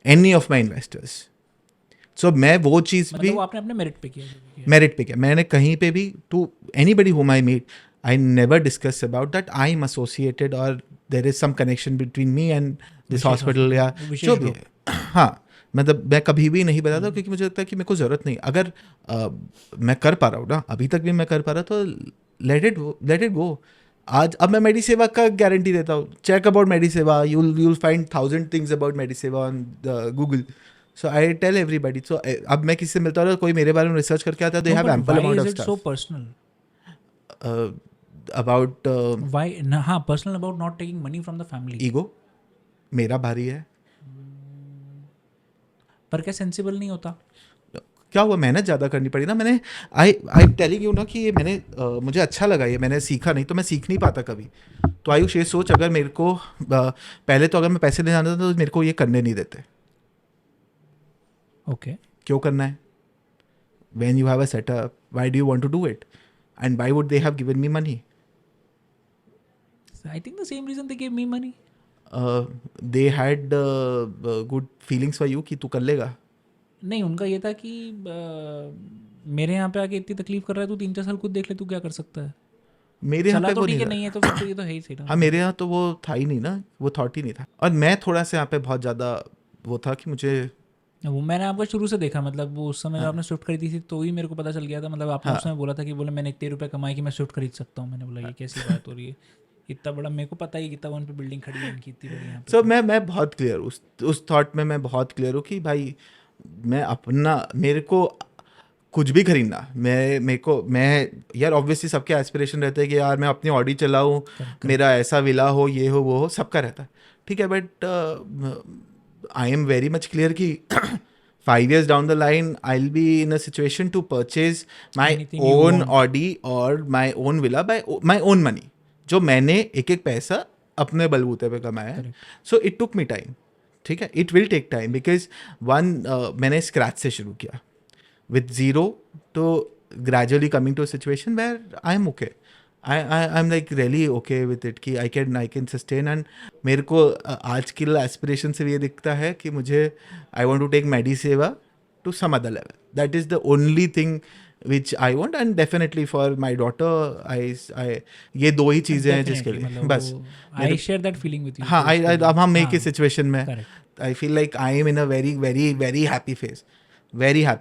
any of my investors. So मैं वो चीज़ भी वो आपने अपने मेरिट पे किया। मेरिट पे किया। मैंने कहीं पे भी to anybody whom I meet, I never discuss about that I am associated or there is some connection between me and this hospital या जो भी है। हाँ, मतलब मैं कभी भी नहीं बताता क्योंकि मुझे लगता है कि मेरे को ज़रूरत नहीं। अगर मैं कर पा रहा हूँ ना, अभी तक भी मैं कर पा रहा, तो let it go। आज अब मैं मेडिसेवा का गारंटी देता हूँ। Check about Mediseva, you'll find 1000 things about Mediseva on Google। So I tell everybody। So अब मैं किसी से मिलता हूँ, कोई मेरे बारे में रिसर्च करके आता है, they have ample amount of stuff। So personal about why? हाँ, personal about not taking money from the family। ego मेरा भारी है। पर क्या सेंसिबल नहीं होता? क्या हुआ, मेहनत ज़्यादा करनी पड़ी ना। मैंने आई टेलिंग यू ना कि ये मैंने मुझे अच्छा लगा, ये मैंने सीखा, नहीं तो मैं सीख नहीं पाता कभी। तो आयुष ये सोच, अगर मेरे को पहले तो अगर मैं पैसे ले जाता था तो मेरे को ये करने नहीं देते। ओके, क्यों करना है? when you have a setup, why do you want to do it? And why would they have given me money? I think the same reason they gave me money। They had good feelings for you कि तू कर लेगा। नहीं, उनका ये था कि मेरे यहाँ पे आके इतनी तकलीफ कर रहा है, तू 3-4 साल खुद देख ले, तू क्या कर सकता है। मेरे यहाँ चला पे तो वो ठीक है, नहीं नहीं है तो फिर तो ये तो है ही सही ना। हाँ, मेरे यहाँ तो वो था ही नहीं ना, वो थॉट ही नहीं था। और मैं थोड़ा सा यहाँ पे बहुत ज़्यादा वो था कि मुझे, वो मैंने आपको शुरू से देखा, मतलब वो उस समय आपने स्विफ्ट खरीदी थी तो ही मेरे को पता चल गया था। मतलब आपने उस समय बोला था कि बोले मैंने इतने रुपए कमाए कि मैं स्विफ्ट खरीद सकता हूँ। मैंने बोला ये कैसी बात हो रही है, इतना बड़ा मेरे को पता ही कितना वन पे बिल्डिंग खड़ी है इनकी इतनी बड़ी यहाँ पे। सो मैं बहुत क्लियर हूँ उस थॉट में, मैं बहुत क्लियर हूँ कि भाई मैं अपना, मेरे को कुछ भी खरीदना, मैं यार ऑब्वियसली सबके एस्पिरेशन रहते हैं कि यार मैं अपनी ऑडी चलाऊँ, मेरा ऐसा विला हो, ये हो, वो हो, सबका रहता है, ठीक है। But I am very much clear कि 5 years down the line I'll be in a situation to purchase my own Audi or my own villa by my own money, जो मैंने एक एक पैसा अपने बलबूते पे कमाया है। So it took me time, ठीक है, it will take time because मैंने स्क्रैच से शुरू किया with zero to gradually coming to a situation where I'm okay। I'm like really okay with it कि I can sustain। and मेरे को आज की एस्पिरेशन से ये दिखता है कि मुझे I want to take मेडिसेवा to some other level। That is the only thing which I want, and definitely for my daughter I ये दो ही चीज़ें हैं जिसके लिए बस I share that feeling with you. हाँ अब हम एक ही सिचुएशन में Correct. I feel like I am in a very very very happy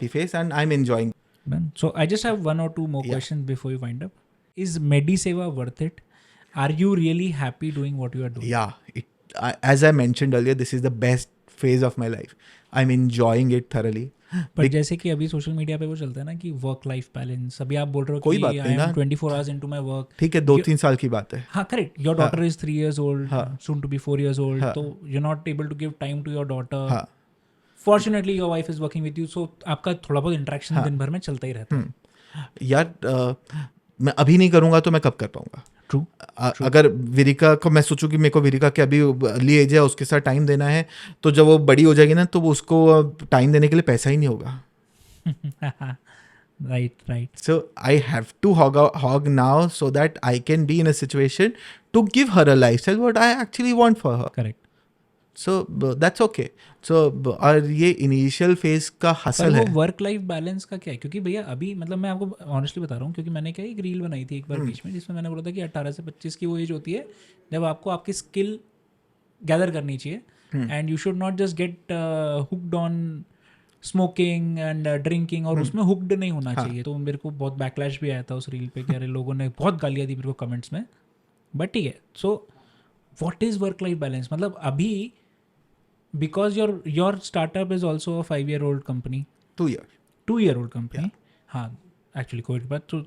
face and I am enjoying. Done. So I just have one or two more questions before we wind up. Is Mediseva worth it? Are you really happy doing what you are doing? Yeah, as I mentioned earlier, this is the best phase of my life. I'm enjoying it thoroughly. पर जैसे कि अभी सोशल मीडिया पे वो चलता है ना कि वर्क लाइफ बैलेंस, अभी आप बोल रहे हो कोई कि बात आई नहीं एम ना. 24 hours into my work. ठीक है, 2-3 साल की बात है. हाँ correct. Your daughter is 3 years old, soon to be 4 years old. हाँ. तो you not able to give time to your daughter. हाँ. Fortunately your wife is working with you, so आपका थोड़ा बहुत इंटरेक्शन दिन भर में चलता ही रहता है. यार मैं अभी नहीं करूँगा तो मैं कब कर पाऊँगा. ट्रू. अगर विरिका को मैं सोचूं कि मेरे को विरिका के अभी अर्ली एज है, उसके साथ टाइम देना है, तो जब वो बड़ी हो जाएगी ना तो वो उसको टाइम देने के लिए पैसा ही नहीं होगा. Right. So I have to hog now so that I can be in a situation to give her a lifestyle what I actually want for her. Correct. So that's okay. So और ये इनिशियल फेज का पर हसल वो है. वर्क लाइफ बैलेंस का क्या है? क्योंकि भैया अभी मतलब मैं आपको ऑनेस्टली बता रहा हूँ, क्योंकि मैंने क्या एक रील बनाई थी एक बार बीच में जिसमें मैंने बोला था कि 18 से 25 की वो एज होती है जब आपको आपकी स्किल गैदर करनी चाहिए, and you should not just get hooked on smoking and drinking, और उसमें हुक्ड नहीं होना चाहिए. तो मेरे को बहुत बैकलैश भी आया था उस रील पे कि अरे लोगों ने बहुत गालियाँ दी मेरे को कमेंट्स में. बट ठीक है, so what is work life balance? मतलब अभी because your startup is also a 5-year-old company, 2 years. 2-year-old company. हाँ एक्चुअली कोई बात, तो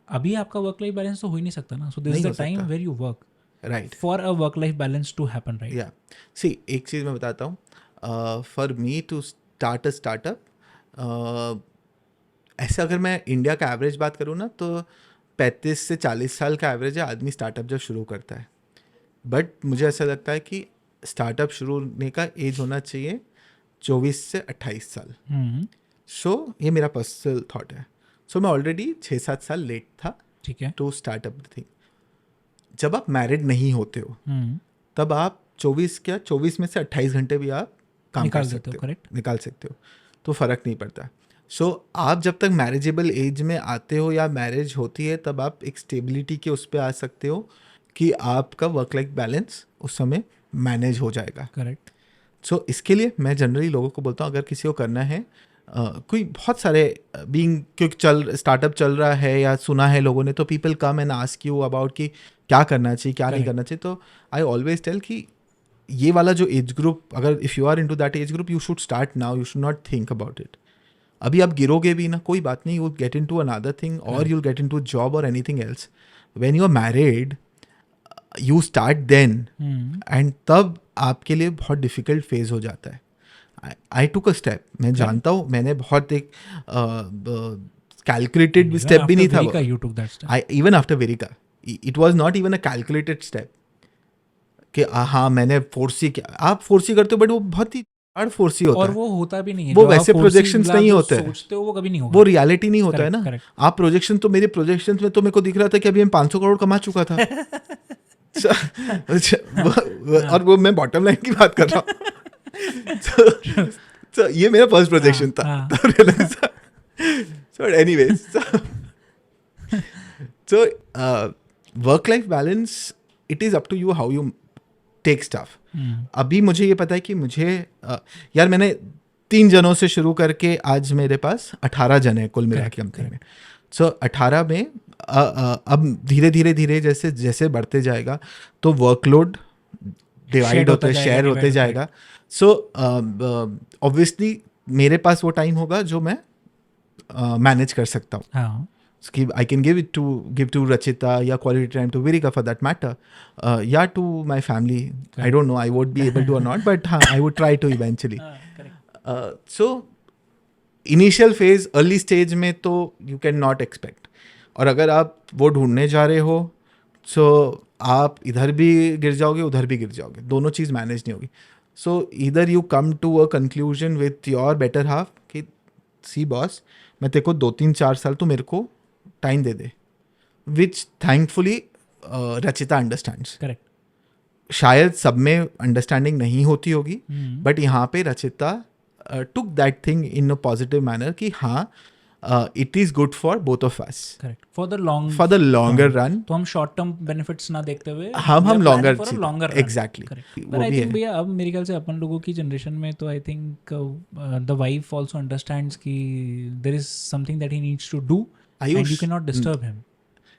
अभी आपका वर्क लाइफ बैलेंस तो हो ही नहीं सकता ना. So this is the time where you work Right. For a work life balance to happen, right? Yeah. See, एक चीज़ मैं बताता हूँ. For me to start a startup, ऐसे अगर मैं इंडिया का एवरेज बात करूँ ना तो 35 से 40 साल का एवरेज है आदमी स्टार्टअप जब शुरू करता है. बट मुझे ऐसा लगता है कि स्टार्टअप शुरू होने का एज होना चाहिए 24 से 28 साल. सो ये मेरा पर्सनल थॉट है. सो मैं ऑलरेडी 6-7 साल लेट था ठीक है. To startup the thing. जब आप मैरिड नहीं होते हो तब आप 24 में से 28 घंटे भी आप काम निकाल कर देते सकते हो, हो, correct? निकाल सकते हो, तो फ़र्क नहीं पड़ता. सो आप जब तक मैरिजेबल एज में आते हो या मैरिज होती है तब आप एक स्टेबिलिटी के उस पर आ सकते हो कि आपका वर्क लाइफ बैलेंस उस समय मैनेज हो जाएगा. करेक्ट. सो इसके लिए मैं जनरली लोगों को बोलता हूँ अगर किसी को करना है, कोई बहुत सारे बीइंग क्योंकि स्टार्टअप चल रहा है या सुना है लोगों ने, तो people come and ask you about कि क्या करना चाहिए क्या नहीं करना चाहिए. तो आई ऑलवेज टेल कि ये वाला जो एज ग्रुप, अगर if you are into that age group, you should start now, you should not think about it. अभी आप गिरोगे भी ना कोई बात नहीं, you will get into another thing और you will get into job और anything else. When you are married you start then, and तब आपके लिए बहुत डिफिकल्ट फेज हो जाता है. आई टुक अ स्टेप, मैं जानता हूँ मैंने बहुत एक कैलकुलेटेड स्टेप भी नहीं था. You took that step. I even after वेरिका it was not even a calculated step कि हाँ मैंने फोर्सी किया. आप फोर्सी करते हो बट वो बहुत ही हार्ड फोर्सी होता और है. वो होता भी नहीं है. वो जो आप वैसे foresee projections मतलब नहीं जो होते हैं. सोचते हो वो कभी नहीं होगा. वो रियलिटी नहीं होता है ना. correct. आप प्रोजेक्शन, तो मेरे प्रोजेक्शन में तो मेरे को दिख रहा था कि अभी मैं 500 करोड़ कमा चुका था. और वो मैं बॉटम लाइन की बात कर रहा हूँ. तो ये मेरा फर्स्ट प्रोजेक्शन था. So anyways, so work life balance it is up to you how you take stuff. अभी मुझे ये पता है कि मुझे यार मैंने 3 जनों से शुरू करके आज मेरे पास 18 जन है कुल मिला के कंपनी में. सो 18 में अब धीरे धीरे जैसे जैसे बढ़ते जाएगा तो वर्कलोड डिवाइड होते शेयर होते जाएगा. सो ऑब्वियसली मेरे पास वो टाइम होगा जो मैं मैनेज कर सकता हूँ. हाँ. I can give to Rachita या quality time to Virika for that matter, या to my family. I don't know I would be able to or not, but I would try to eventually. So initial phase, early stage में तो you cannot expect. और अगर आप वो ढूंढने जा रहे हो so आप इधर भी गिर जाओगे उधर भी गिर जाओगे, दोनों चीज़ मैनेज नहीं होगी. So either you come to a conclusion with your better half कि see boss, मैं तेरे को 2-3-4 साल तो मेरे को टाइम दे दे, विच थैंकफुली रचिता अंडरस्टैंड्स. करेक्ट. शायद सब में अंडरस्टैंडिंग नहीं होती होगी, बट यहाँ पे Rachita took that thing in a positive manner कि हाँ it is good for both of us correct for the long for the longer run. तो हम शॉर्ट टर्म बेनिफिट्स ना देखते हुए हम लॉन्गर लॉन्गर एग्जैक्टली बट वो आई भी थिंक है. भैया अब मेरे ख्याल से अपन लोगों की जनरेशन में तो I think the wife also understands कि there is something that he needs to do and Ayush, you can not disturb him.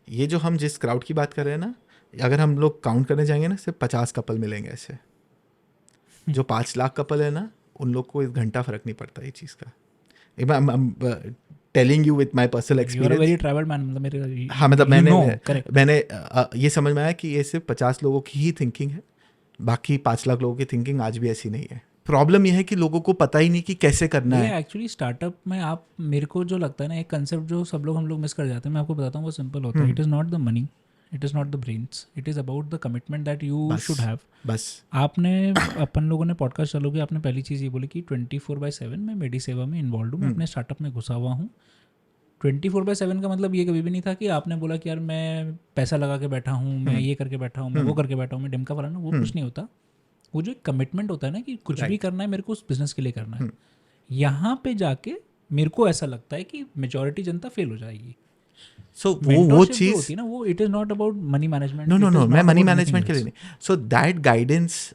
ये जो हम जिस क्राउड की बात कर रहे हैं ना, अगर हम लोग काउंट करने जाएंगे ना, सिर्फ 50 कपल मिलेंगे ऐसे. जो 5 लाख कपल है ना, उन लोग को 1 घंटा फर्क नहीं पड़ता ये चीज़ का. Telling you with my personal you are a experience. Very travel man. मतलब मेरे हाँ मतलब करेक्ट मैंने ये समझ में आया कि ये सिर्फ 50 लोगों की ही थिंकिंग है, बाकी 5 लाख लोगों की थिंकिंग आज भी ऐसी नहीं है. प्रॉब्लम ये है कि लोगों को पता ही नहीं कि कैसे करना है. एक्चुअली स्टार्टअप में आप मेरे को जो लगता है ना, एक कंसेप्ट जो हम लोग मिस कर जाते हैं, मैं आपको बताता हूँ वो सिंपल होता है. It is not the money, it is not the brains, it is about the commitment that you should have. बस आपने अपन लोगों ने पॉडकास्ट चालू किया, आपने पहली चीज़ ये बोली कि 24/7 मैं मेडी सेवा में इन्वॉल्व हूँ, मैं अपने स्टार्टअप में घुसा हुआ हूँ. 24/7 का मतलब ये कभी भी नहीं था कि आपने बोला कि यार मैं पैसा लगा के बैठा हूँ, मैं ये करके बैठा हूँ, मैं वो करके बैठा हूँ, मैं डिमका फलाना, वो कुछ नहीं होता. वो जो एक कमिटमेंट होता है ना कि कुछ भी करना है मेरे को उस बिजनेस के लिए करना है, यहाँ पे जाके मेरे को ऐसा लगता है कि मेजॉरिटी जनता फेल हो जाएगी. सो वो Mentorship जो चीज़ होती है ना, वो it is not about money management. No मैं मनी मैनेजमेंट के लिए नहीं. सो दैट गाइडेंस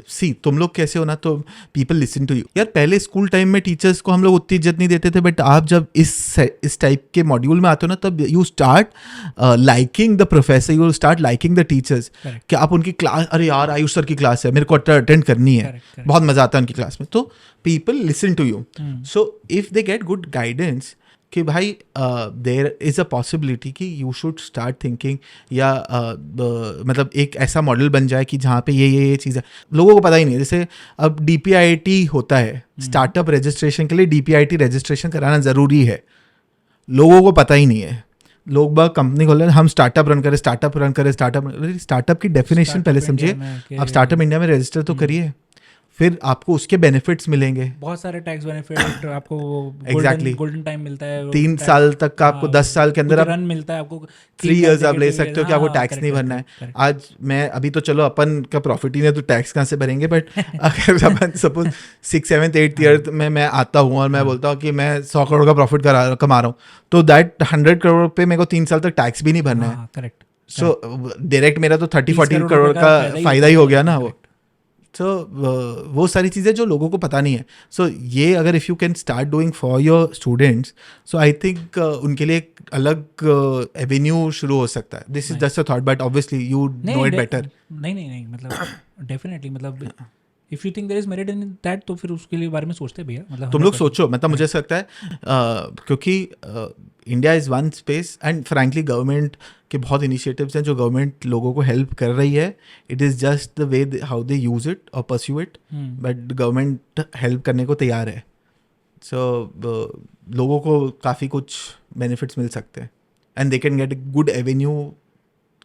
सी तुम लोग कैसे हो ना, तो पीपल लिसन टू यू. यार पहले स्कूल टाइम में टीचर्स को हम लोग उतनी इज्जत नहीं देते थे, बट आप जब इस टाइप के मॉड्यूल में आते हो ना, तब you start liking the professor, you start liking the teachers. कि आप उनकी क्लास, अरे यार आयुष सर की क्लास है, मेरे को अटेंड करनी है, बहुत मजा आता है उनकी क्लास में. तो people listen to you. So if they get good guidance कि भाई देयर इज़ अ पॉसिबिलिटी कि यू शुड स्टार्ट थिंकिंग, या मतलब एक ऐसा मॉडल बन जाए कि जहाँ पे ये चीज़ है, लोगों को पता ही नहीं है. जैसे अब DPIIT होता है, स्टार्टअप रजिस्ट्रेशन के लिए DPIIT रजिस्ट्रेशन कराना ज़रूरी है, लोगों को पता ही नहीं है. लोग बाग कंपनी खोल रहे हैं, हम स्टार्टअप रन करें. स्टार्टप की डेफिनेशन पहले समझिए. आप स्टार्टअप इंडिया में रजिस्टर तो करिए, फिर आपको उसके बेनिफिट्स मिलेंगे. बहुत सारे टैक्स बेनिफिट आपको. Exactly. गोल्डन टाइम मिलता है 3 साल तक का आपको, 10 साल के अंदर आप रन मिलता है आपको, 3 years आप ले सकते हो कि आपको टैक्स नहीं भरना है. आज मैं अभी तो चलो अपन का प्रॉफिट ही नहीं, तो टैक्स कहाँ से भरेंगे, बट अगर अपन suppose 6th 7th 8th year में मैं आता हूँ और मैं बोलता हूँ कि मैं 100 करोड़ का प्रॉफिट कमा रहा हूँ, तो दैट 100 करोड़ पे मेरे को 3 साल तक टैक्स भी नहीं भरना है. करेक्ट. सो डायरेक्ट मेरा तो 30-40 करोड़ का फायदा ही हो गया ना वो. तो वो सारी चीज़ें जो लोगों को पता नहीं है. सो ये अगर if you can start doing for your students, so I think उनके लिए एक अलग एवेन्यू शुरू हो सकता है. This is just a thought, but obviously you know it better. नहीं मतलब डेफिनेटली, मतलब if you think there is merit in that, तो फिर उसके लिए बारे में सोचते भैया. मतलब तुम लोग सोचो, मतलब मुझे ऐसा लगता है क्योंकि India is one space, and frankly government के बहुत इनिशिएटिव्स हैं जो गवर्नमेंट लोगों को हेल्प कर रही है. It is just the way how they use it और pursue it, but government help करने को तैयार है. सो लोगों को काफ़ी कुछ बेनिफिट्स मिल सकते हैं, and they can get a good Avenue.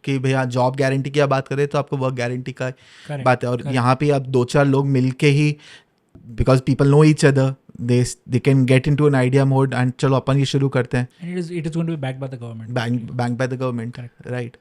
कि भैया जॉब गारंटी की आप बात करें तो आपको वर्क गारंटी का बात है, और यहाँ पे आप 2-4 लोग मिल के ही, because people know each other, they can get into an idea mode and चलो अपन ये शुरू करते हैं. it is going to be backed by the government. Banked by the government. Correct. Right.